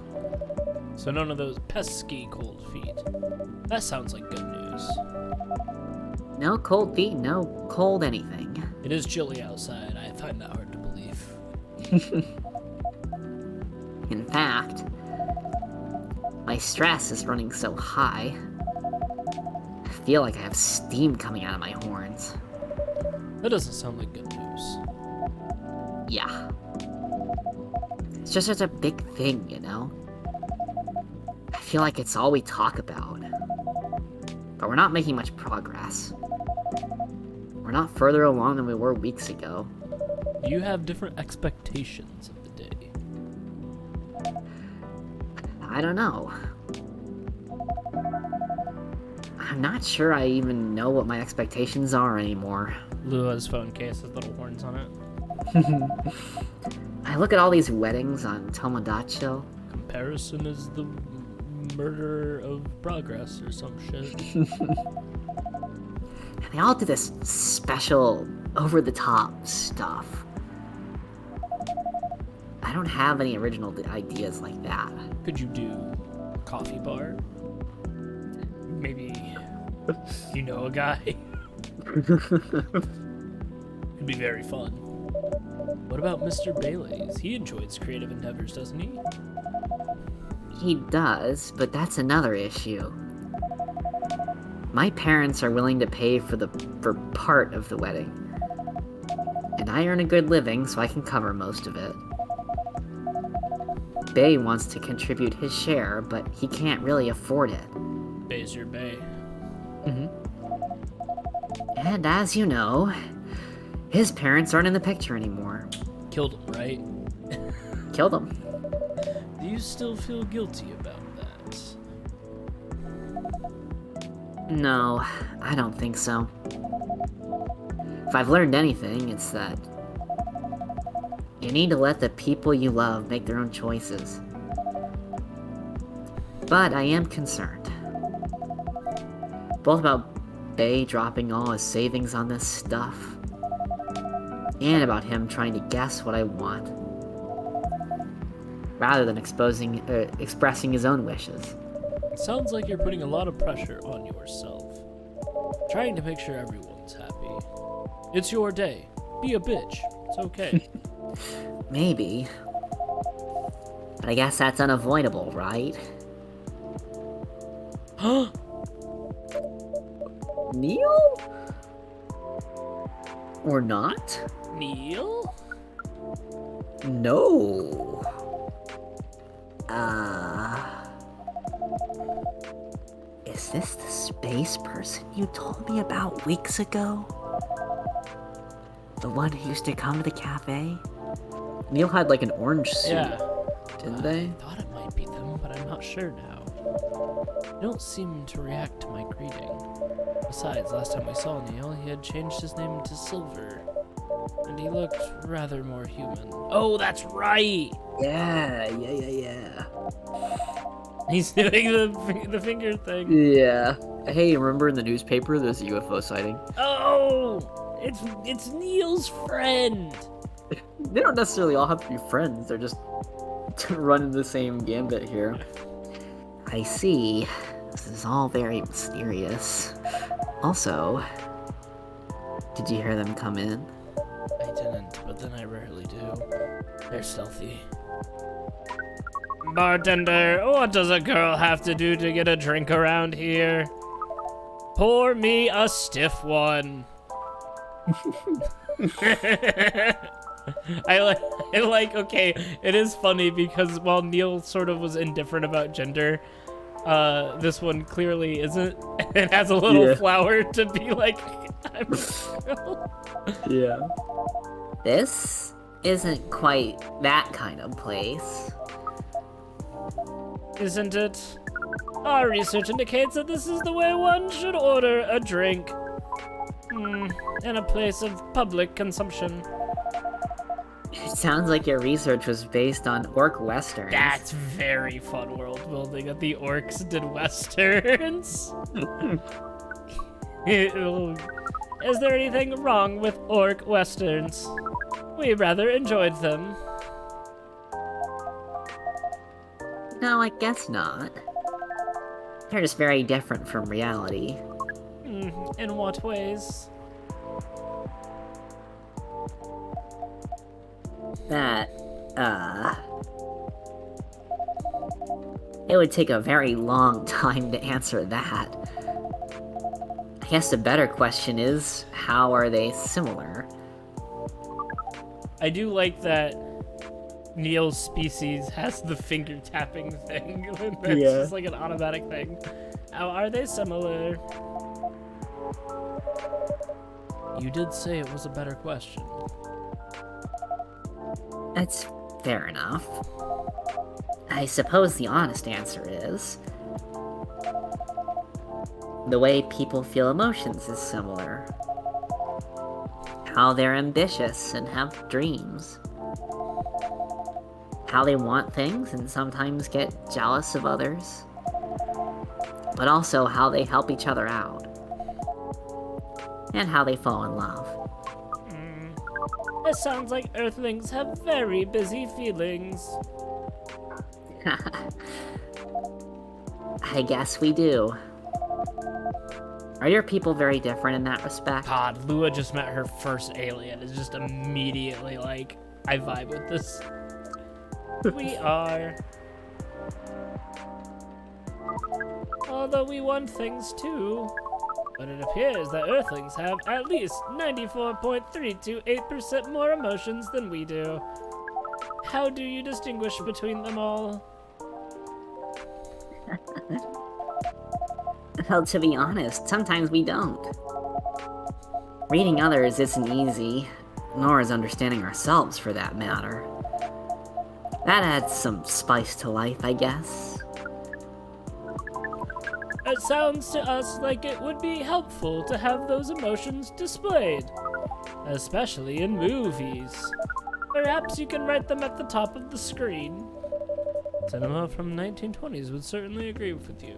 So none of those pesky cold feet. That sounds like good news. No cold feet, no cold anything. It is chilly outside. I find that hard to believe. In fact, my stress is running so high. feel like I have steam coming out of my horns. That doesn't sound like good news. Yeah. It's just such a big thing, you know? I feel like it's all we talk about. But we're not making much progress. We're not further along than we were weeks ago. You have different expectations of the day. I don't know. I'm not sure I even know what my expectations are anymore. Lua's phone case has little horns on it. I look at all these weddings on Tomodachi. Comparison is the murder of progress or some shit. And they all do this special, over-the-top stuff. I don't have any original ideas like that. Could you do a coffee bar? Maybe you know a guy. It'd be very fun. What about Mr. Bailey's? He enjoys creative endeavors, doesn't he? He does, but that's another issue. My parents are willing to pay for part of the wedding. And I earn a good living, so I can cover most of it. Bay wants to contribute his share, but he can't really afford it. Bay's your bay. And as you know, his parents aren't in the picture anymore. Killed him, right? Killed him. Do you still feel guilty about that? No, I don't think so. If I've learned anything, it's that you need to let the people you love make their own choices. But I am concerned. Both about Bay dropping all his savings on this stuff, and about him trying to guess what I want, rather than expressing his own wishes. It sounds like you're putting a lot of pressure on yourself. Trying to make sure everyone's happy. It's your day. Be a bitch. It's okay. Maybe. But I guess that's unavoidable, right? Huh? Neil? Or not? Neil? No. Is this the space person you told me about weeks ago? The one who used to come to the cafe? Neil had like an orange suit, Yeah. didn't they? I thought it might be them, but I'm not sure now. They don't seem to react to my greeting. Besides, last time we saw Neil, he had changed his name to Silver. And he looked rather more human. Oh, that's right! Yeah. He's doing the finger thing. Yeah. Hey, remember in the newspaper there's a UFO sighting? Oh! It's Neil's friend! They don't necessarily all have to be friends, they're just running the same gambit here. I see. This is all very mysterious. Also, did you hear them come in? I didn't, but then I rarely do. They're stealthy. Bartender, what does a girl have to do to get a drink around here? Pour me a stiff one. Okay, it is funny because while Neil sort of was indifferent about gender, this one clearly isn't. It has a little flower to be like, I'm a girl. Yeah. This isn't quite that kind of place. Isn't it? Our research indicates that this is the way one should order a drink. In a place of public consumption. It sounds like your research was based on orc westerns. That's very fun world building that the orcs did westerns. Is there anything wrong with orc westerns? We rather enjoyed them. No, I guess not. They're just very different from reality. In what ways? That, it would take a very long time to answer that. I guess the better question is, how are they similar? I do like that Neil's species has the finger tapping thing. That's just like an automatic thing. How are they similar? You did say it was a better question. That's fair enough. I suppose the honest answer is... the way people feel emotions is similar. How they're ambitious and have dreams. How they want things and sometimes get jealous of others. But also how they help each other out. And how they fall in love. It sounds like Earthlings have very busy feelings. I guess we do. Are your people very different in that respect? God, Lua just met her first alien. It's just immediately like, I vibe with this. We are. Although we want things too. But it appears that Earthlings have at least 94.328% more emotions than we do. How do you distinguish between them all? Well, to be honest, sometimes we don't. Reading others isn't easy, nor is understanding ourselves for that matter. That adds some spice to life, I guess. It sounds to us like it would be helpful to have those emotions displayed, especially in movies. Perhaps you can write them at the top of the screen. Cinema from 1920s would certainly agree with you.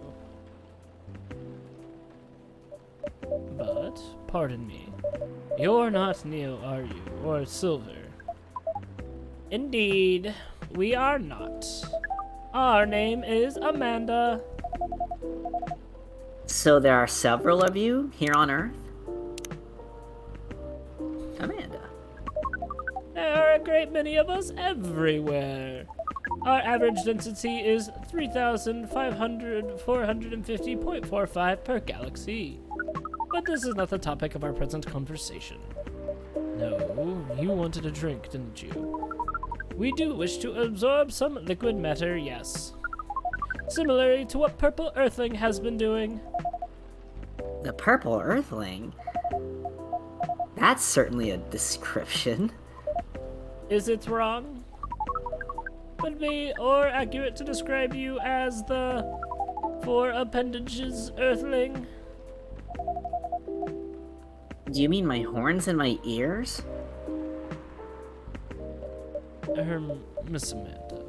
But, pardon me, you're not Neil, are you? Or Silver? Indeed, we are not. Our name is Amanda. So there are several of you here on Earth? Amanda. There are a great many of us everywhere. Our average density is 3,450.45 per galaxy. But this is not the topic of our present conversation. No, you wanted a drink, didn't you? We do wish to absorb some liquid matter, yes. Similarly to what Purple Earthling has been doing. The Purple Earthling? That's certainly a description. Is it wrong? Would it be more accurate to describe you as the four appendages Earthling? Do you mean my horns and my ears? Miss Amanda.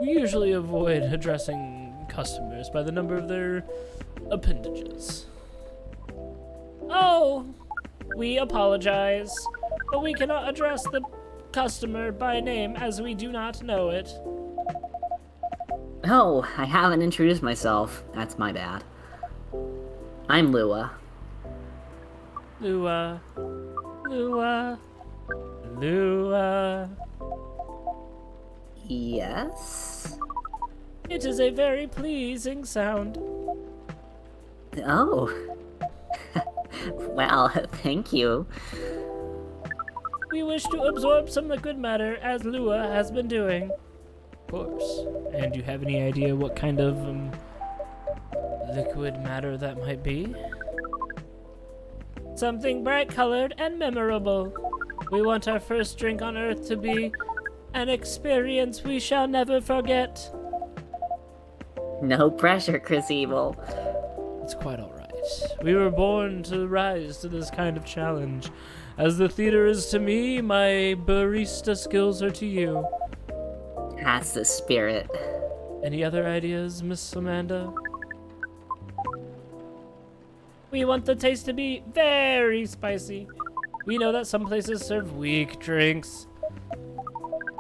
We usually avoid addressing customers by the number of their appendages. Oh, we apologize, but we cannot address the customer by name as we do not know it. Oh, I haven't introduced myself. That's my bad. I'm Lua. Lua. Lua. Yes? It is a very pleasing sound. Oh. Well, thank you. We wish to absorb some liquid matter as Lua has been doing. Of course. And do you have any idea what kind of liquid matter that might be? Something bright colored and memorable. We want our first drink on Earth to be an experience we shall never forget. No pressure, Chris Evil. It's quite alright. We were born to rise to this kind of challenge. As the theater is to me, my barista skills are to you. That's the spirit. Any other ideas, Miss Amanda? We want the taste to be very spicy. We know that some places serve weak drinks.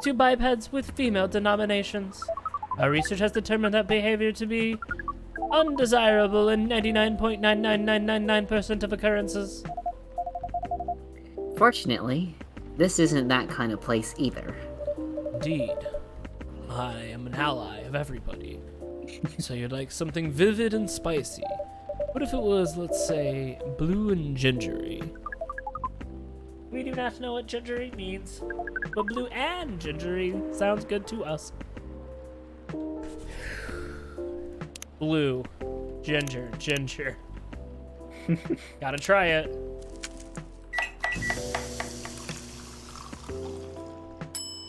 To bipeds with female denominations. Our research has determined that behavior to be undesirable in 99.99999% of occurrences. Fortunately, this isn't that kind of place either. Indeed. I am an ally of everybody. So you'd like something vivid and spicy. What if it was, let's say, blue and gingery? We do not know what gingery means, but blue and gingery sounds good to us. Blue, ginger. Gotta try it.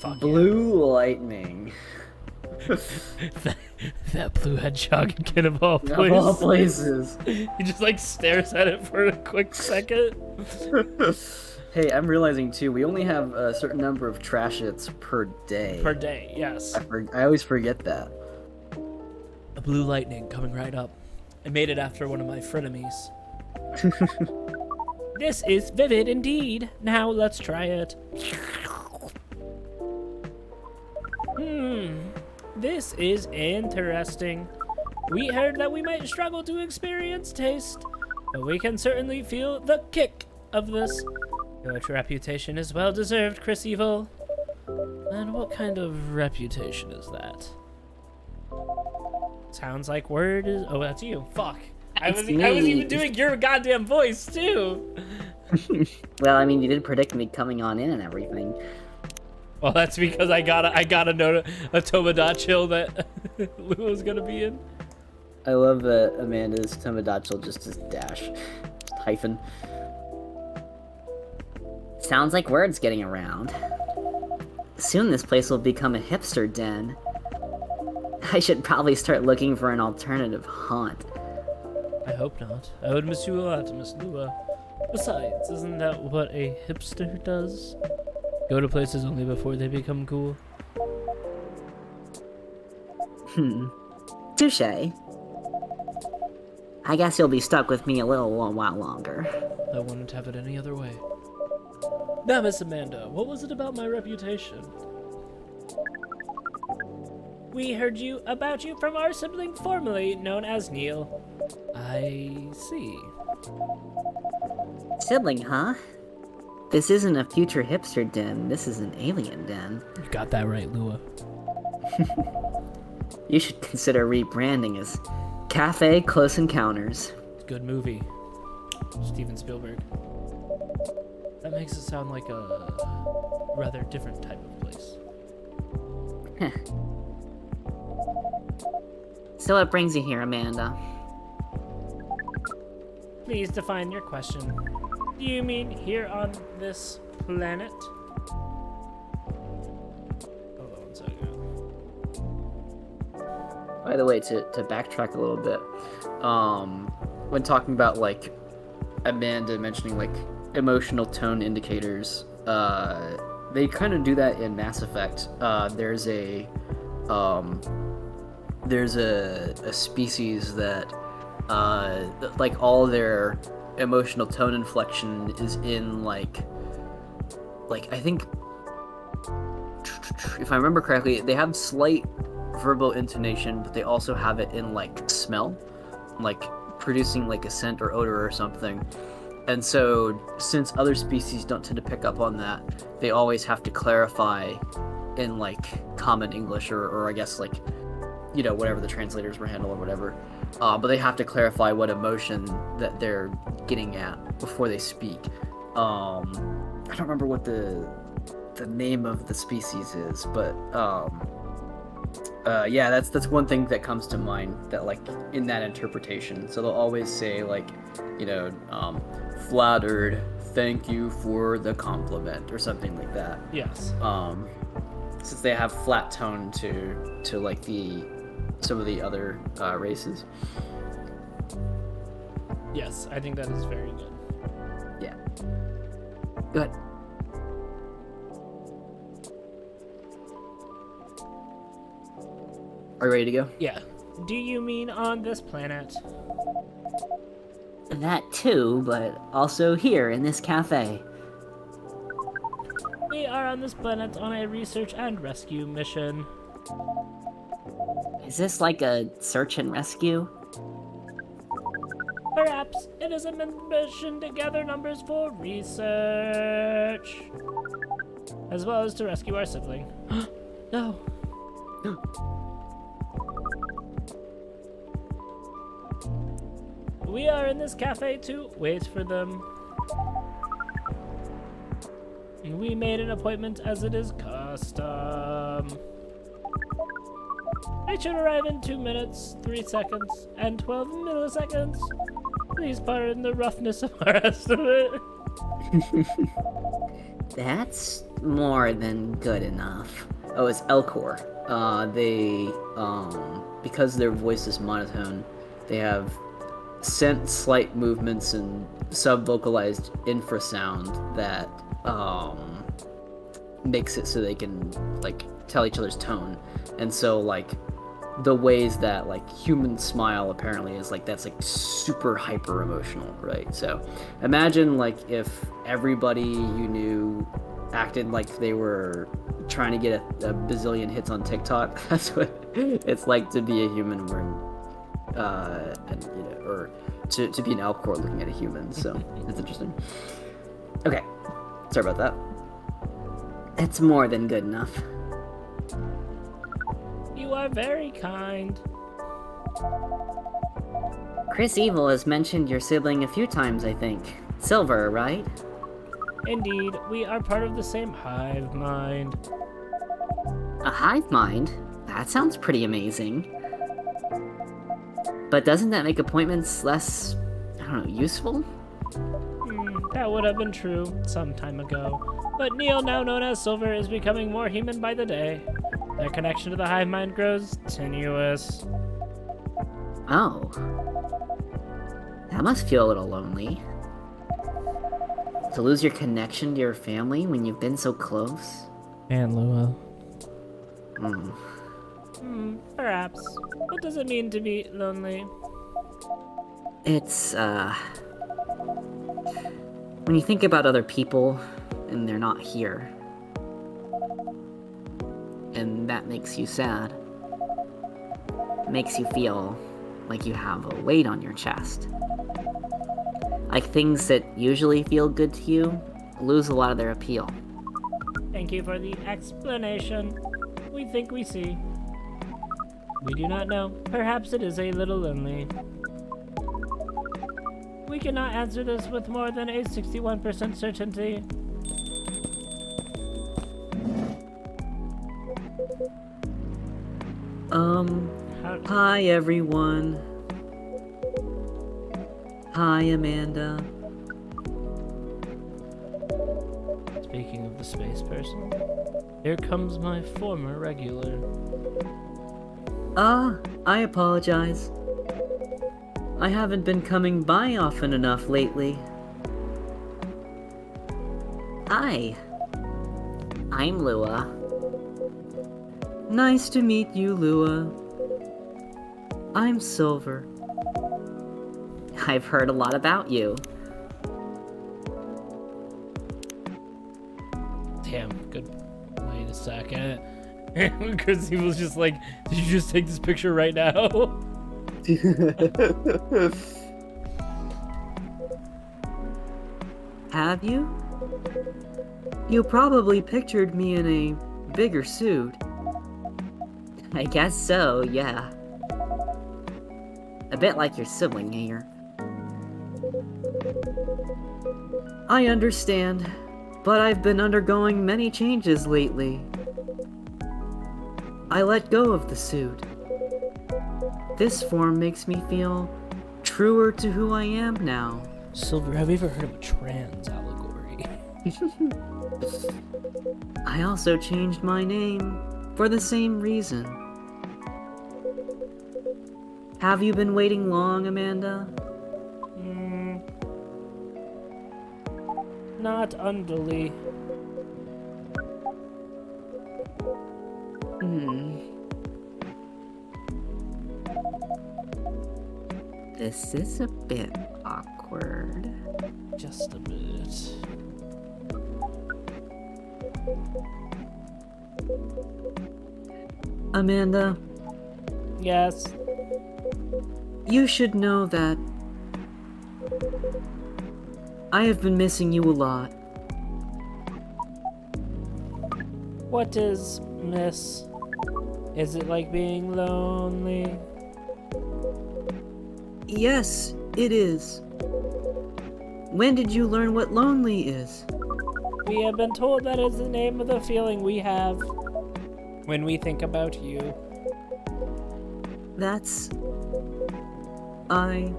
Fuck Blue lightning. that blue hedgehog again of all Of all places. places. He just like stares at it for a quick second. Hey, I'm realizing too, we only have a certain number of trash hits per day. Per day, yes. I always forget that. A blue lightning coming right up. I made it after one of my frenemies. This is vivid indeed. Now let's try it. This is interesting. We heard that we might struggle to experience taste, but we can certainly feel the kick of this. Your reputation is well deserved, Chris Evil. And what kind of reputation is that? Sounds like word is. Oh, that's you. Fuck. I was even doing your goddamn voice too. Well, I mean, you did predict me coming on in and everything. Well, that's because I got a note a Tomodachi that Lou was gonna be in. I love that Amanda's Tomodachi just as dash. Just hyphen. Sounds like word's getting around. Soon this place will become a hipster den. I should probably start looking for an alternative haunt. I hope not. I would miss you a lot, Miss Lua. Besides, isn't that what a hipster does? Go to places only before they become cool. Touché. I guess you'll be stuck with me a little while longer. I wouldn't have it any other way. Now, Miss Amanda, what was it about my reputation? We heard about you from our sibling formerly known as Neil. I see. Sibling, huh? This isn't a future hipster den, this is an alien den. You got that right, Lua. You should consider rebranding as Cafe Close Encounters. Good movie. Steven Spielberg. That makes it sound like a rather different type of place. So what brings you here, Amanda? Please define your question. Do you mean here on this planet? Hold on 1 second. By the way, to backtrack a little bit, when talking about like Amanda mentioning like emotional tone indicators, they kind of do that in Mass Effect. There's a species that like all their emotional tone inflection is in like I think, if I remember correctly, they have slight verbal intonation, but they also have it in like smell, like producing like a scent or odor or something. And so since other species don't tend to pick up on that, they always have to clarify in like common English or I guess like, you know, whatever the translators were handle or whatever. But they have to clarify what emotion that they're getting at before they speak. I don't remember what the name of the species is, but yeah, that's one thing that comes to mind that like in that interpretation. So they'll always say like, you know, flattered, thank you for the compliment or something like that. Yes. Since they have flat tone to like some of the other races. Yes, I think that is very good. Yeah. Go ahead. Are you ready to go? Yeah. Do you mean on this planet? That too, but also here in this cafe. We are on this planet on a research and rescue mission. Is this like a search and rescue? Perhaps it is a mission to gather numbers for research, as well as to rescue our sibling. No. We are in this cafe to wait for them. We made an appointment as it is custom. They should arrive in 2 minutes, 3 seconds, and 12 milliseconds. Please pardon the roughness of our estimate. That's more than good enough. Oh, it's Elcor. Because their voice is monotone, they have sent slight movements and sub-vocalized infrasound that makes it so they can like tell each other's tone. And so like the ways that like human smile apparently is like that's like super hyper emotional, right? So imagine like if everybody you knew acted like they were trying to get a bazillion hits on TikTok. That's what it's like to be a human or to be an Elcor looking at a human. So it's interesting. Okay, sorry about that. It's more than good enough. You are very kind. Chris Evil has mentioned your sibling a few times, I think. Silver, right? Indeed, we are part of the same hive mind. A hive mind? That sounds pretty amazing. But doesn't that make appointments less, I don't know, useful? That would have been true some time ago. But Neil, now known as Silver, is becoming more human by the day. Their connection to the hive mind grows tenuous. Oh. That must feel a little lonely. To lose your connection to your family when you've been so close? And Lua. Perhaps. What does it mean to be lonely? It's, when you think about other people and they're not here, and that makes you sad, it makes you feel like you have a weight on your chest. Like things that usually feel good to you lose a lot of their appeal. Thank you for the explanation. We think we see. We do not know. Perhaps it is a little lonely. We cannot answer this with more than a 61% certainty. Hi everyone. Hi Amanda. Speaking of the space person, here comes my former regular. I apologize. I haven't been coming by often enough lately. Hi. I'm Lua. Nice to meet you, Lua. I'm Silver. I've heard a lot about you. Damn, good. Wait a second. Because he was just like, did you just take this picture right now? Have you? You probably pictured me in a bigger suit. I guess so, yeah. A bit like your sibling here. I understand, but I've been undergoing many changes lately. I let go of the suit. This form makes me feel truer to who I am now. Silver, have you ever heard of a trans allegory? I also changed my name for the same reason. Have you been waiting long, Amanda? Not unduly. This is a bit awkward. Just a bit. Amanda, Yes. you should know that I have been missing you a lot. What is miss? Is it like being lonely? Yes, it is. When did you learn what lonely is? We have been told that is the name of the feeling we have when we think about you. That's... I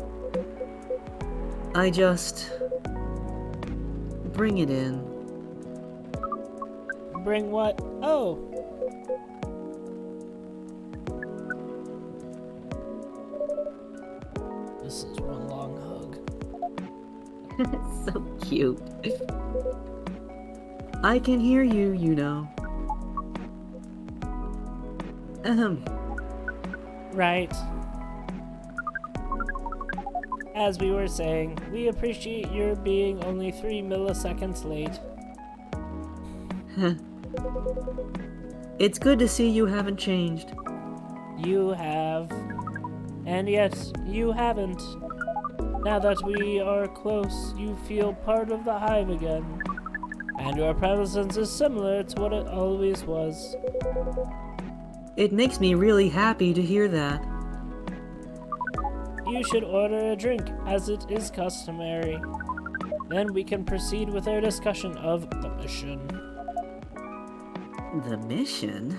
just... Bring it in. Bring what? Oh. This is one long hug. So cute. I can hear you, you know. Right. As we were saying, we appreciate your being only 3 milliseconds late. It's good to see you haven't changed. You have. And yet, you haven't. Now that we are close, you feel part of the hive again. And your presence is similar to what it always was. It makes me really happy to hear that. You should order a drink, as it is customary. Then we can proceed with our discussion of the mission. The mission?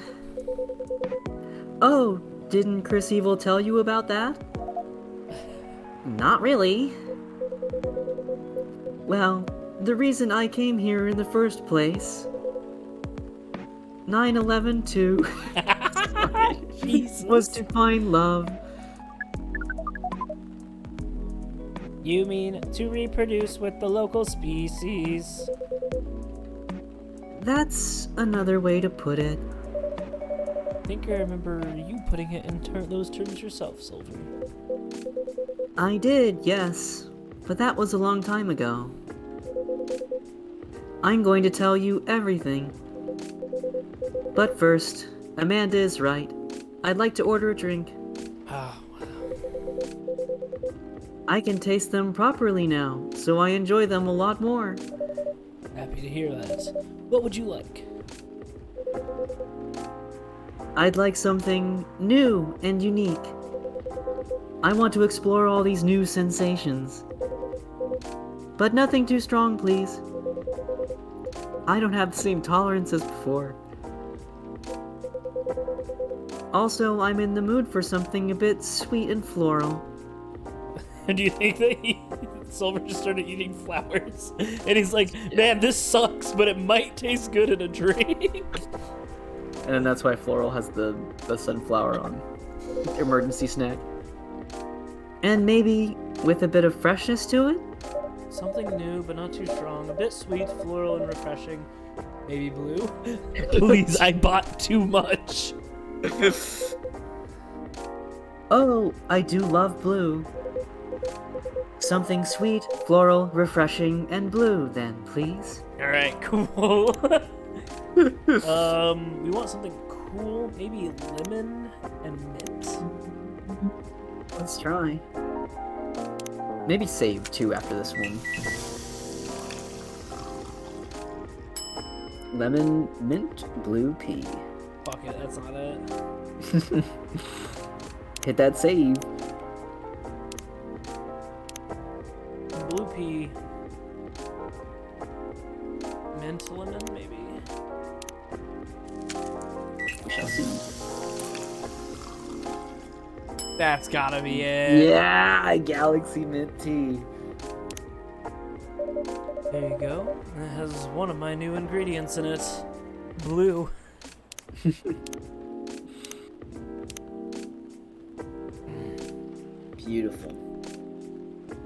Oh, didn't Chris Evil tell you about that? Not really. Well, the reason I came here in the first place... 9/11/2 Jesus. was to find love. You mean to reproduce with the local species? That's another way to put it. I think I remember you putting it in those terms yourself, Silver. I did, yes, but that was a long time ago. I'm going to tell you everything. But first, Amanda is right. I'd like to order a drink. Oh, I can taste them properly now, so I enjoy them a lot more. happy to hear that. What would you like? I'd like something new and unique. I want to explore all these new sensations. But nothing too strong, please. I don't have the same tolerance as before. Also, I'm in the mood for something a bit sweet and floral. Do you think that Silver just started eating flowers? And he's like, man, this sucks, but it might taste good in a drink. And that's why Floral has the sunflower on. Emergency snack. And maybe with a bit of freshness to it? Something new, but not too strong. A bit sweet, floral, and refreshing. Maybe blue? Please, I bought too much. Oh, I do love blue. Something sweet, floral, refreshing, and blue, then, please. Alright, cool. We want something cool. Maybe lemon and mint. Let's try. Maybe save too after this one. Lemon, mint, blue pea. Fuck it, that's not it. Hit that save. Blue pea. Mint lemon, maybe? We shall see. That's gotta be it. Yeah, Galaxy Mint Tea. There you go. It has one of my new ingredients in it. Blue. Beautiful.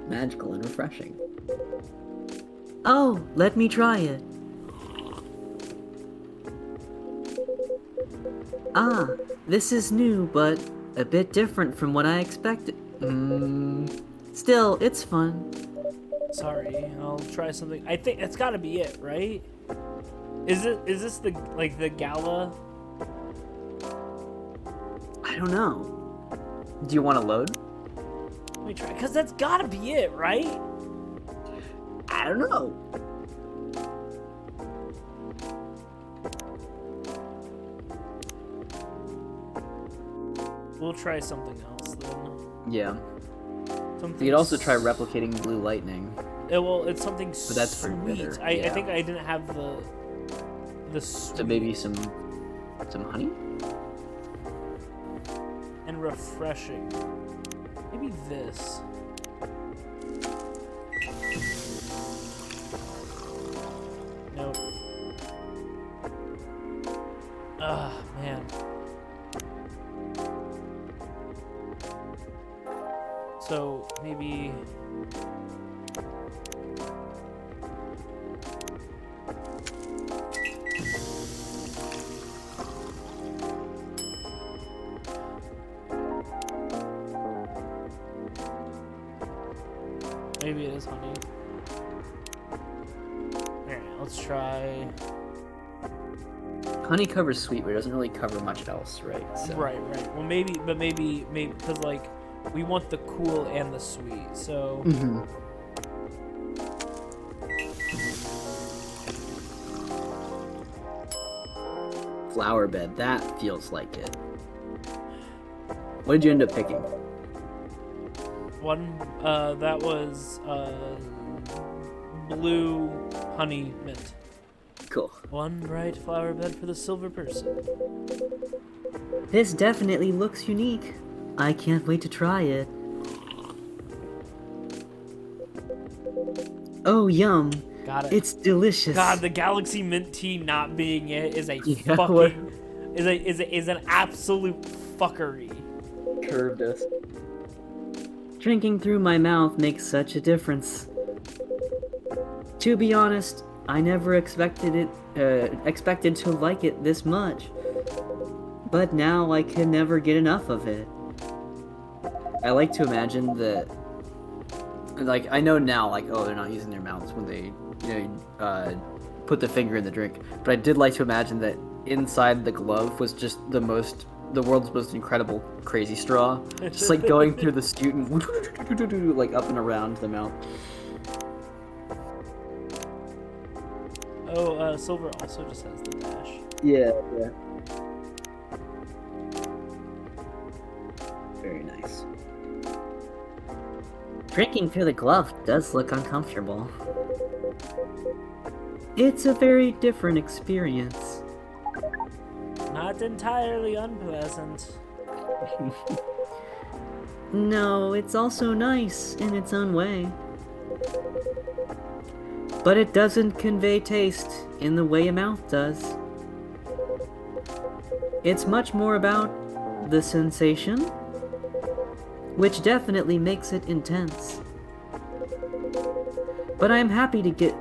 Magical and refreshing. Oh, let me try it. Ah, this is new, but a bit different from what I expected. Still, it's fun. Sorry, I'll try something. I think it's gotta be it, right? Is this the gala? I don't know. Do you want to load? Let me try, cause that's gotta be it, right? I don't know. We'll try something else then. Yeah. Something You could also try replicating blue lightning. It's something But that's pretty sweet. bitter, I yeah. think I didn't have the sweet So maybe some honey? and refreshing. Maybe this. Nope. Ah, man. So maybe maybe it is honey. Alright, let's try. Honey covers sweet, but it doesn't really cover much else, right? So. Right. Well, maybe, because like we want the cool and the sweet. So Mm-hmm. Flower bed, that feels like it. What did you end up picking? one, that was blue honey mint. Cool. One bright flower bed for the silver person. This definitely looks unique. I can't wait to try it. Oh, yum. Got it. It's delicious. God, the Galaxy Mint Tea not being it is a Yeah, fucking what? is an absolute fuckery. Curved us. Drinking through my mouth makes such a difference. To be honest, I never expected to like it this much. But now I can never get enough of it. I like to imagine that, like, I know now, like, oh, they're not using their mouths when they, put the finger in the drink. But I did like to imagine that inside the glove was just the world's most incredible crazy straw. Just, like, going through the scute and, like, up and around the mouth. Oh, silver also just has the dash. Yeah. Very nice. Drinking through the glove does look uncomfortable. It's a very different experience. Not entirely unpleasant. No, it's also nice in its own way. But it doesn't convey taste in the way a mouth does. It's much more about the sensation, which definitely makes it intense. But I am happy to get,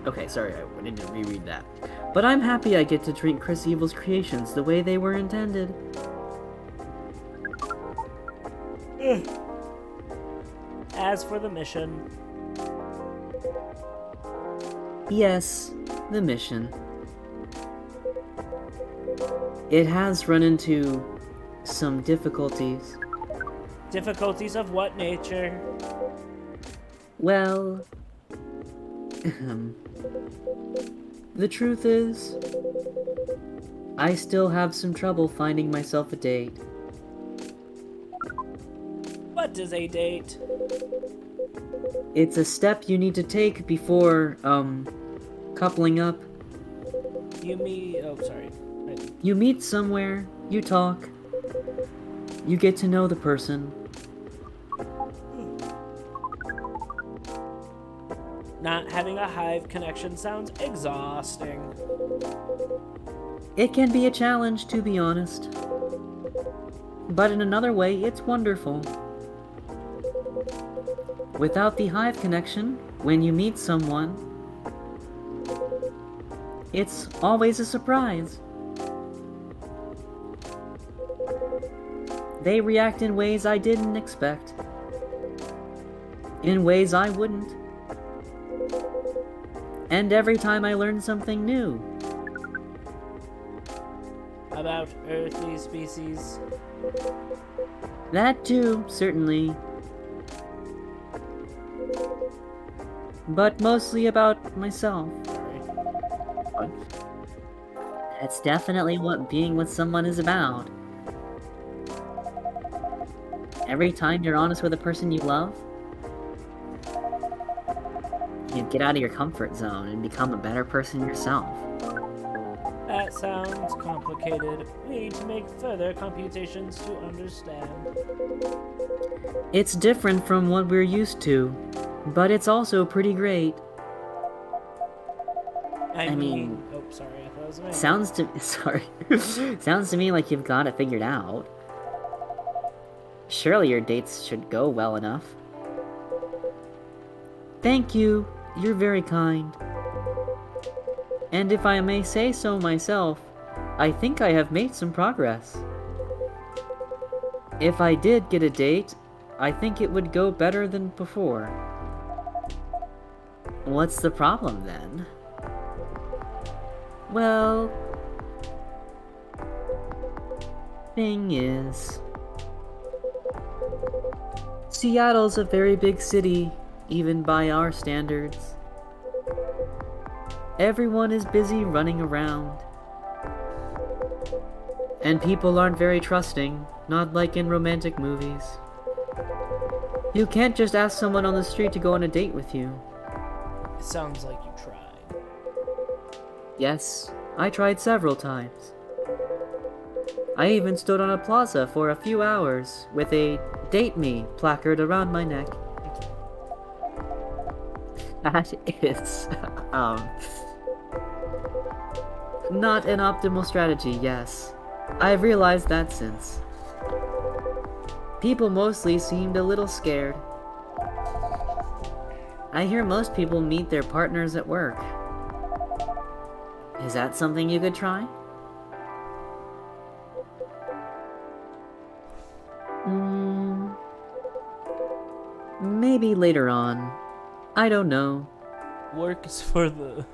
okay, sorry, I need to reread that. But I'm happy I get to drink Chris Evil's creations the way they were intended. As for the mission, Yes, the mission. It has run into some difficulties. difficulties of what nature? Well, the truth is, I still have some trouble finding myself a date. What is a date? It's a step you need to take before, coupling up. Oh, sorry. You meet somewhere, you talk, you get to know the person. Not having a hive connection sounds exhausting. It can be a challenge, to be honest. But in another way, it's wonderful. Without the hive connection, when you meet someone, it's always a surprise. They react in ways I didn't expect. In ways I wouldn't. And every time I learn something new. About earthly species. That too, certainly. But mostly about myself. Sorry. That's definitely what being with someone is about. every time you're honest with a person you love, you get out of your comfort zone and become a better person yourself. That sounds complicated. We need to make further computations to understand. It's different from what we're used to, but it's also pretty great. I mean... Oh, sorry, I thought it was a man. Sounds to me like you've got it figured out. Surely your dates should go well enough. Thank you. You're very kind. And if I may say so myself, I think I have made some progress. If I did get a date, I think it would go better than before. What's the problem then? Well... Thing is... Seattle's a very big city, even by our standards. Everyone is busy running around. And people aren't very trusting, not like in romantic movies. You can't just ask someone on the street to go on a date with you. It sounds like you tried. Yes, I tried several times. I even stood on a plaza for a few hours with a "Date Me" placard around my neck. That is, not an optimal strategy, yes. I've realized that since. People mostly seemed a little scared. I hear most people meet their partners at work. Is that something you could try? Maybe later on. I don't know. Work is for the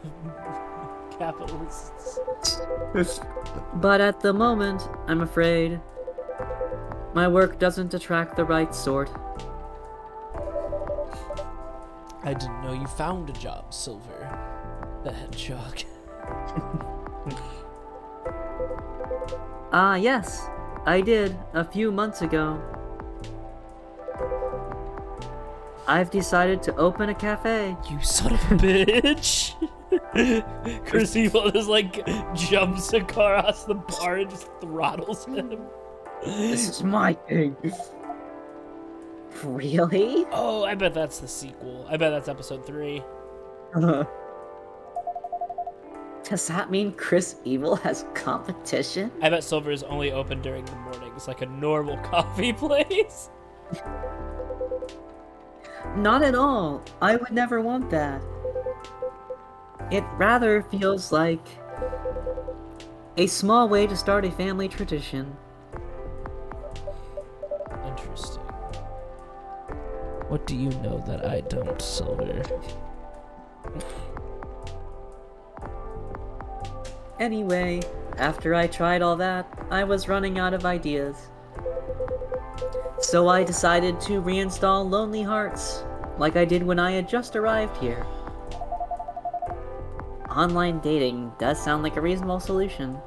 capitalists. But at the moment, I'm afraid, my work doesn't attract the right sort. I didn't know you found a job, Silver. The hedgehog. Yes, I did, a few months ago. I've decided to open a cafe. You son of a bitch! Chris Evil just like jumps across the bar and just throttles him. This is my thing. Really? Oh, I bet that's the sequel. I bet that's episode 3. Does that mean Chris Evil has competition? I bet Silver is only open during the mornings, like a normal coffee place. Not at all. I would never want that. It rather feels like a small way to start a family tradition. Interesting. What do you know that I don't, Silver? Anyway, after I tried all that, I was running out of ideas. So I decided to reinstall Lonely Hearts, like I did when I had just arrived here. Online dating does sound like a reasonable solution.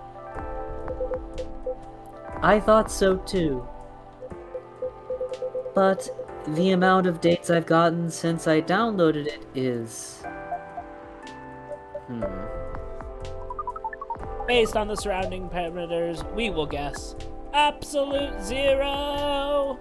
I thought so too. But the amount of dates I've gotten since I downloaded it is... Based on the surrounding parameters, we will guess absolute 0!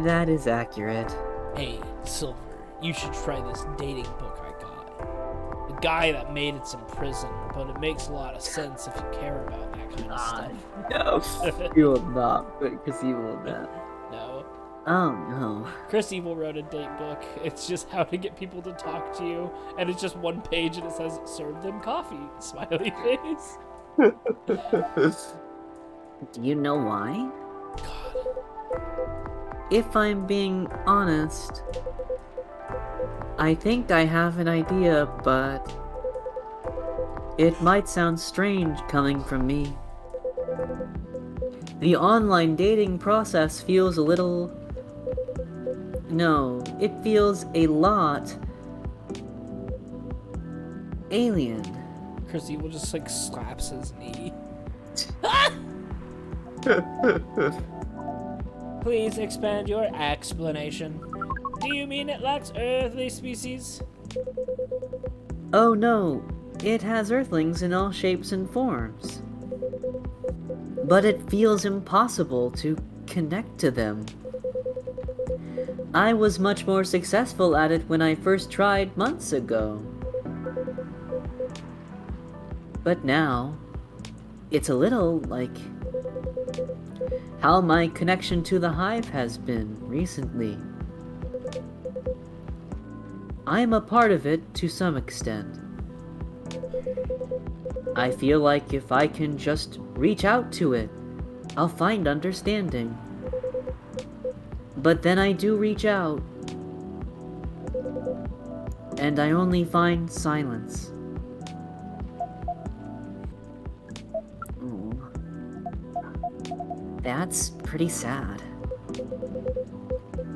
That is accurate. Hey, Silver, you should try this dating book I got. The guy that made it's in prison, but it makes a lot of sense if you care about that kind of stuff. No, you will not put Chris Evil in that. No. Oh no. Chris Evil wrote a date book. It's just how to get people to talk to you, and it's just one page and it says, serve them coffee, smiley face. Do you know why? God. If I'm being honest, I think I have an idea, but it might sound strange coming from me. The online dating process feels a little... No, it feels a lot... alien. Chris Evil just like slaps his knee. Please expand your explanation. Do you mean it lacks earthly species? Oh no, it has Earthlings in all shapes and forms. But it feels impossible to connect to them. I was much more successful at it when I first tried months ago. But now, it's a little like how my connection to the hive has been recently. I'm a part of it to some extent. I feel like if I can just reach out to it, I'll find understanding. But then I do reach out, and I only find silence. Ooh. That's pretty sad.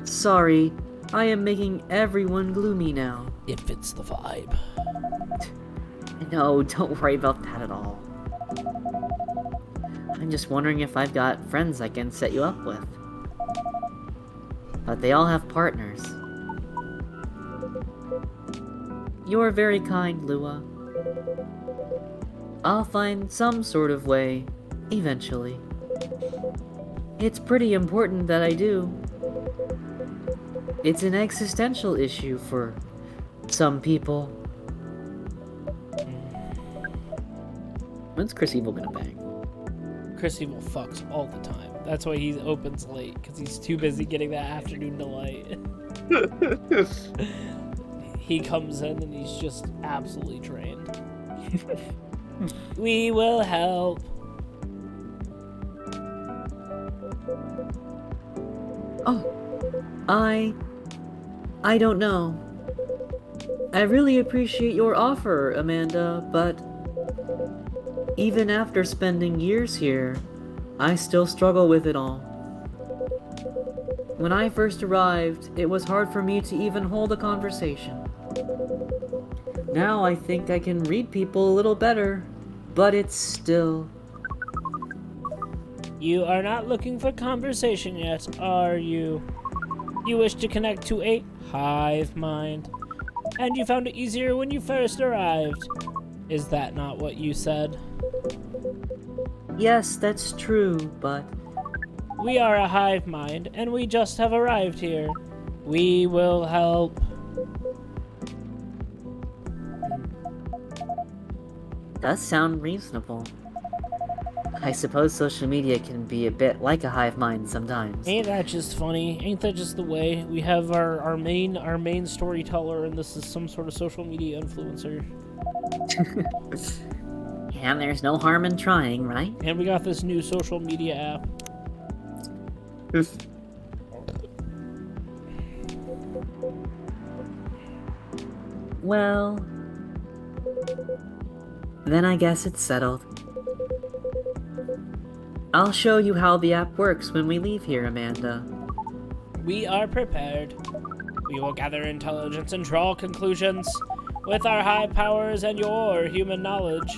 Sorry, I am making everyone gloomy now. It fits the vibe. No, don't worry about that at all. I'm just wondering if I've got friends I can set you up with. But they all have partners. You're very kind, Lua. I'll find some sort of way, eventually. It's pretty important that I do. It's an existential issue for some people. When's Chris Evil gonna bang? Chris Evil fucks all the time. That's why he opens late, because he's too busy getting that afternoon delight. He comes in and he's just absolutely drained. We will help. Oh, I don't know. I really appreciate your offer, Amanda, but even after spending years here, I still struggle with it all. When I first arrived, it was hard for me to even hold a conversation. Now I think I can read people a little better, but it's still... You are not looking for conversation yet, are you? You wish to connect to a hive mind, and you found it easier when you first arrived. Is that not what you said? Yes, that's true, but... We are a hive mind, and we just have arrived here. We will help. Does sound reasonable. I suppose social media can be a bit like a hive mind sometimes. Ain't that just funny? Ain't that just the way? We have our main storyteller, and this is some sort of social media influencer. And there's no harm in trying, right? And we got this new social media app. Well... then I guess it's settled. I'll show you how the app works when we leave here, Amanda. We are prepared. We will gather intelligence and draw conclusions. With our high powers and your human knowledge,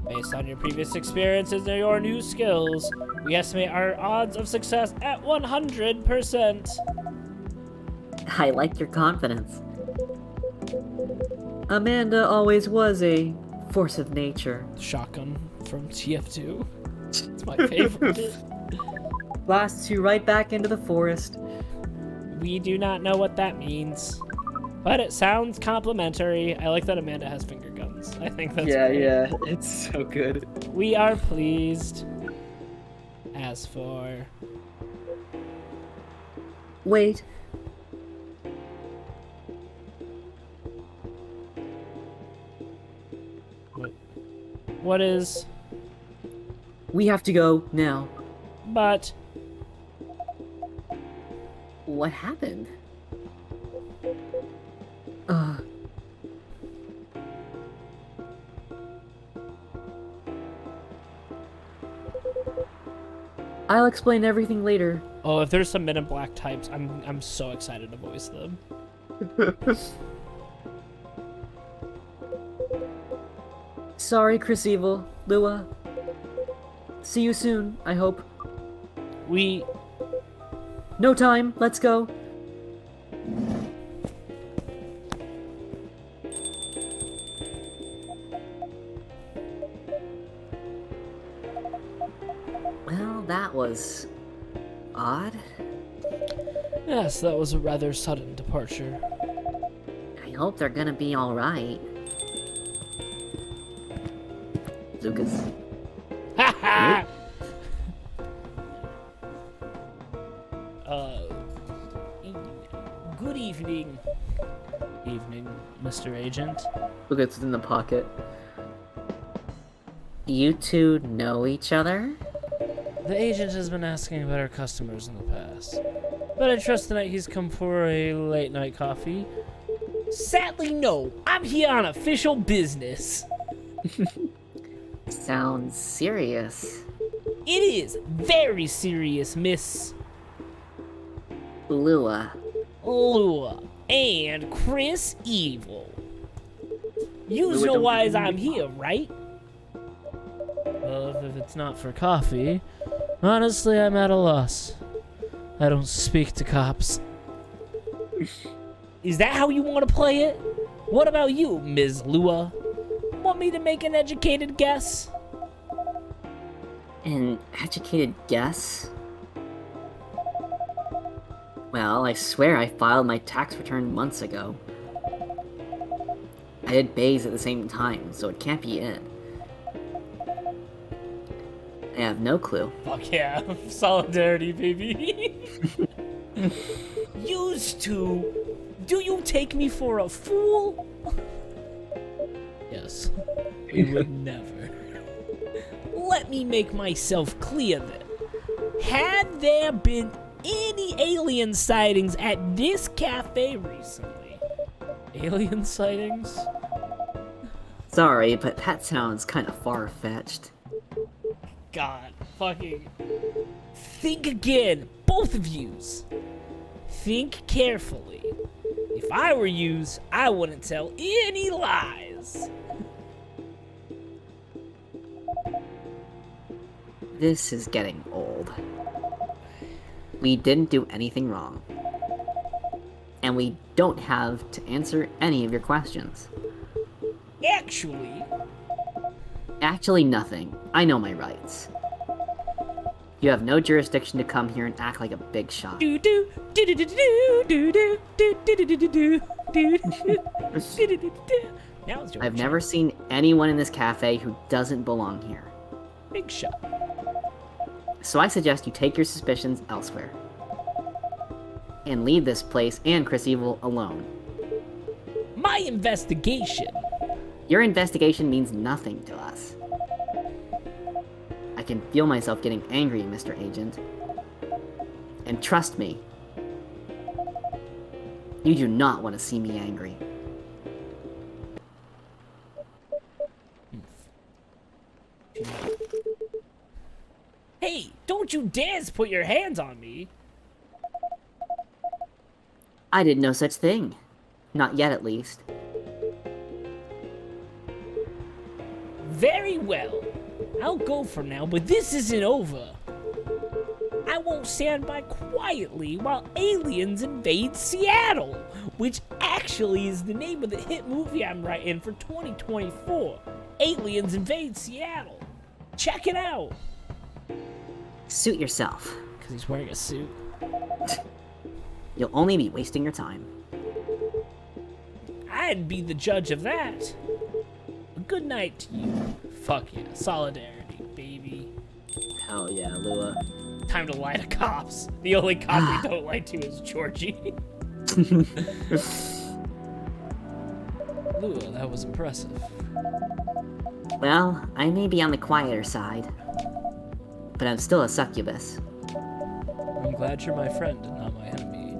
based on your previous experiences and your new skills, we estimate our odds of success at 100%. I like your confidence. Amanda always was a force of nature. Shotgun from TF2. It's my favorite. Blasts you right back into the forest. We do not know what that means, but it sounds complimentary. I like that Amanda has finger guns. I think that's great. Yeah, it's so good. We are pleased. As for... Wait. What is... We have to go now. But... What happened? I'll explain everything later. Oh, if there's some Men in Black types, I'm so excited to voice them. Sorry, Chris Evil. Lua. See you soon, I hope. We... No time, let's go. Well, that was odd. Yes, that was a rather sudden departure. I hope they're gonna be alright. Lucas. Ha ha! Good evening. Evening, Mr. Agent. Lucas is in the pocket. You two know each other? The agent has been asking about our customers in the past, but I trust tonight he's come for a late night coffee. Sadly, no. I'm here on official business. Sounds serious. It is very serious, Miss Lua. Lua and Chris Evil. You Lua know don't why believe I'm me. here, right? Well, if it's not for coffee, honestly, I'm at a loss. I don't speak to cops. Is that how you want to play it? What about you, Ms. Lua? Want me to make an educated guess? An educated guess? Well, I swear I filed my tax return months ago. I did Bays at the same time, so it can't be it. I have no clue. Fuck yeah, solidarity, baby. Used to. Do you take me for a fool? Yes, we would never. Let me make myself clear then. Had there been any alien sightings at this cafe recently? Alien sightings? Sorry, but that sounds kind of far-fetched. God, fucking. Think again, both of yous. Think carefully. If I were yous, I wouldn't tell any lies. This is getting old. We didn't do anything wrong. And we don't have to answer any of your questions. Actually, nothing. I know my rights. You have no jurisdiction to come here and act like a big shot. Do do do do do do do do do do do do do do do. Now it's your I've turn. never seen anyone in this cafe who doesn't belong here. Big shot. So I suggest you take your suspicions elsewhere. And leave this place and Chris Evil alone. My investigation. Your investigation means nothing to us. I can feel myself getting angry, Mr. Agent. And trust me, you do not want to see me angry. Hey, don't you dare put your hands on me. I did no such thing. Not yet, at least. Very well. I'll go for now, but this isn't over. I won't stand by quietly while aliens invade Seattle, which actually is the name of the hit movie I'm writing for 2024. Aliens Invade Seattle. Check it out. Suit yourself. Because he's wearing a suit. You'll only be wasting your time. I'd be the judge of that. A good night to you. Fuck yeah. Solidarity, baby. Hell yeah, Lua. Time to lie to cops. The only cop we don't lie to is Georgie. Lua, that was impressive. Well, I may be on the quieter side, but I'm still a succubus. I'm glad you're my friend and not my enemy.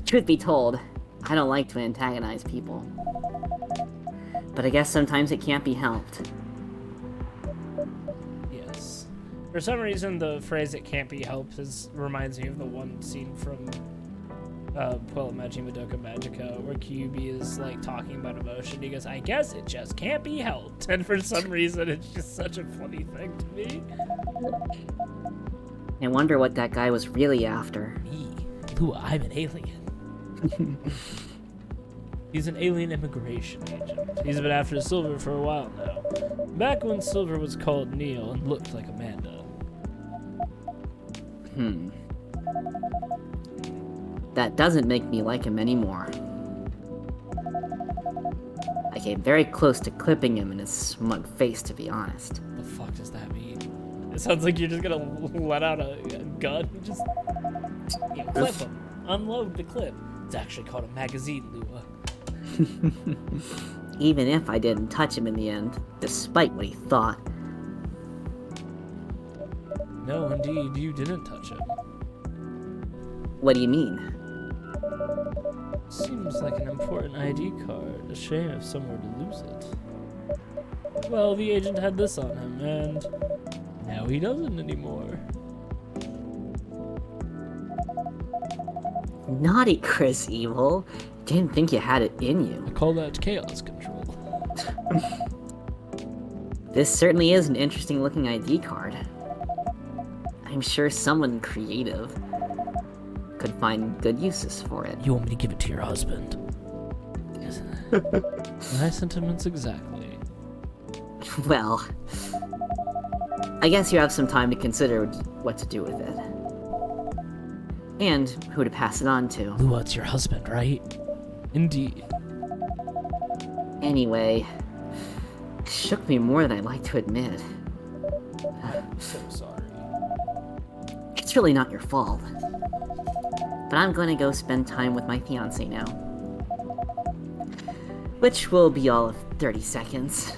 Truth be told, I don't like to antagonize people. But I guess sometimes it can't be helped. Yes. For some reason, the phrase "it can't be helped" reminds me of the one scene from Puella Magi Madoka Magica, where QB is like talking about emotion. He goes, I guess it just can't be helped. And for some reason, it's just such a funny thing to me. I wonder what that guy was really after. Me? Lua, I'm an alien. He's an alien immigration agent. He's been after Silver for a while now. Back when Silver was called Neil and looked like Amanda. That doesn't make me like him anymore. I came very close to clipping him in his smug face, to be honest. What the fuck does that mean? It sounds like you're just gonna let out a gun and just clip him. Unload the clip. It's actually called a magazine, Lua. Even if I didn't touch him in the end, despite what he thought. No, indeed, you didn't touch him. What do you mean? Seems like an important ID card. A shame if someone were to lose it. Well, the agent had this on him, and now he doesn't anymore. Naughty Chris Evil. Didn't think you had it in you. I call that chaos control. This certainly is an interesting looking ID card. I'm sure someone creative could find good uses for it. You want me to give it to your husband? My sentiments exactly. Well, I guess you have some time to consider what to do with it. And who to pass it on to. Lua, it's your husband, right? Indeed. Anyway, it shook me more than I'd like to admit. I'm so sorry. It's really not your fault. But I'm going to go spend time with my fiance now. Which will be all of 30 seconds.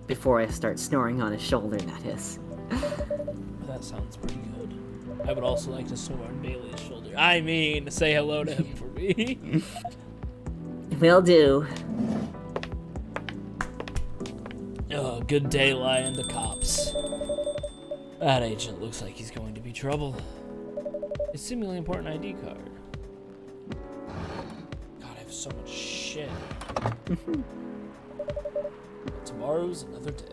Before I start snoring on his shoulder, that is. That sounds pretty good. I would also like to snore on Bailey's shoulder. I mean, say hello to him for me. Will do. Oh, good day lying to cops. That agent looks like he's going to be trouble. A seemingly important ID card. God, I have so much shit. Tomorrow's another day.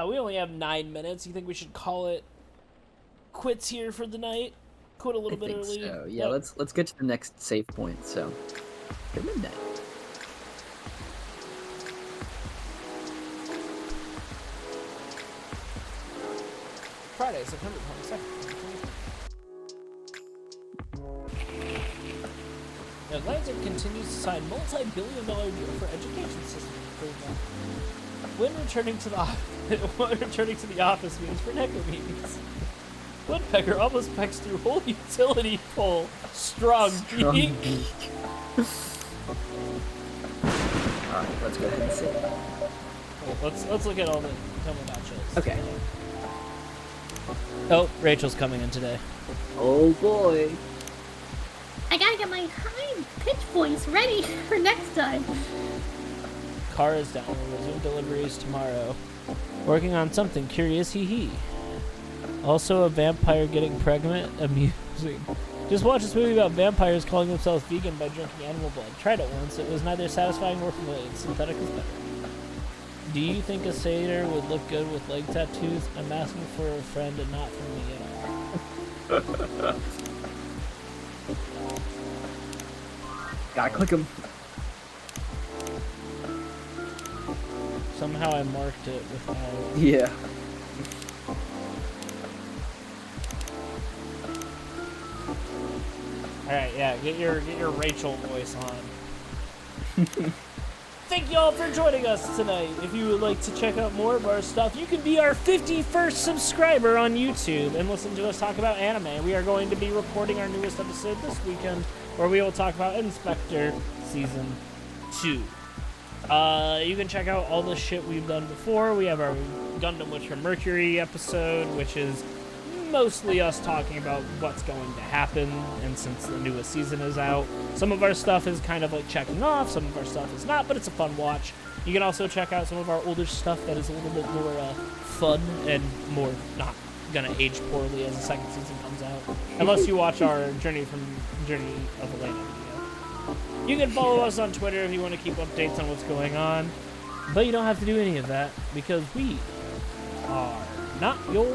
We only have 9 minutes. You think we should call it quits here for the night? Quit a little bit early? So. Yeah, let's get to the next save point. So, good midnight. Friday, September 22nd. Atlantic continues to sign multi-billion-dollar deal for education system improvement. When returning to the office means for NECA meetings. Woodpecker almost pecks through whole utility pole. Strong beak. Alright, let's go ahead and see. Let's look at all the tell me about shows. Okay. Oh, Rachel's coming in today. Oh boy. I gotta get my high pitch voice ready for next time. Car is down. We'll resume deliveries tomorrow. Working on something curious, hee. Also, a vampire getting pregnant, amusing. Just watch this movie about vampires calling themselves vegan by drinking animal blood. Tried it once. It was neither satisfying nor familiar. Synthetic is better. Do you think a satyr would look good with leg tattoos? I'm asking for a friend and not from me at all. Gotta click him. Somehow I marked it without... Yeah. Alright, yeah, get your Rachel voice on. Thank you all for joining us tonight. If you would like to check out more of our stuff, you can be our 51st subscriber on YouTube and listen to us talk about anime. We are going to be recording our newest episode this weekend, where we will talk about Inspector Season 2. You can check out all the shit we've done before. We have our Gundam Witcher Mercury episode, which is mostly us talking about what's going to happen, and since the newest season is out, some of our stuff is kind of like checking off, some of our stuff is not, but it's a fun watch. You can also check out some of our older stuff that is a little bit more fun and more not gonna age poorly as the second season comes out, unless you watch our Journey of Elena video. You can follow us on Twitter if you want to keep updates on what's going on, but you don't have to do any of that because we are not your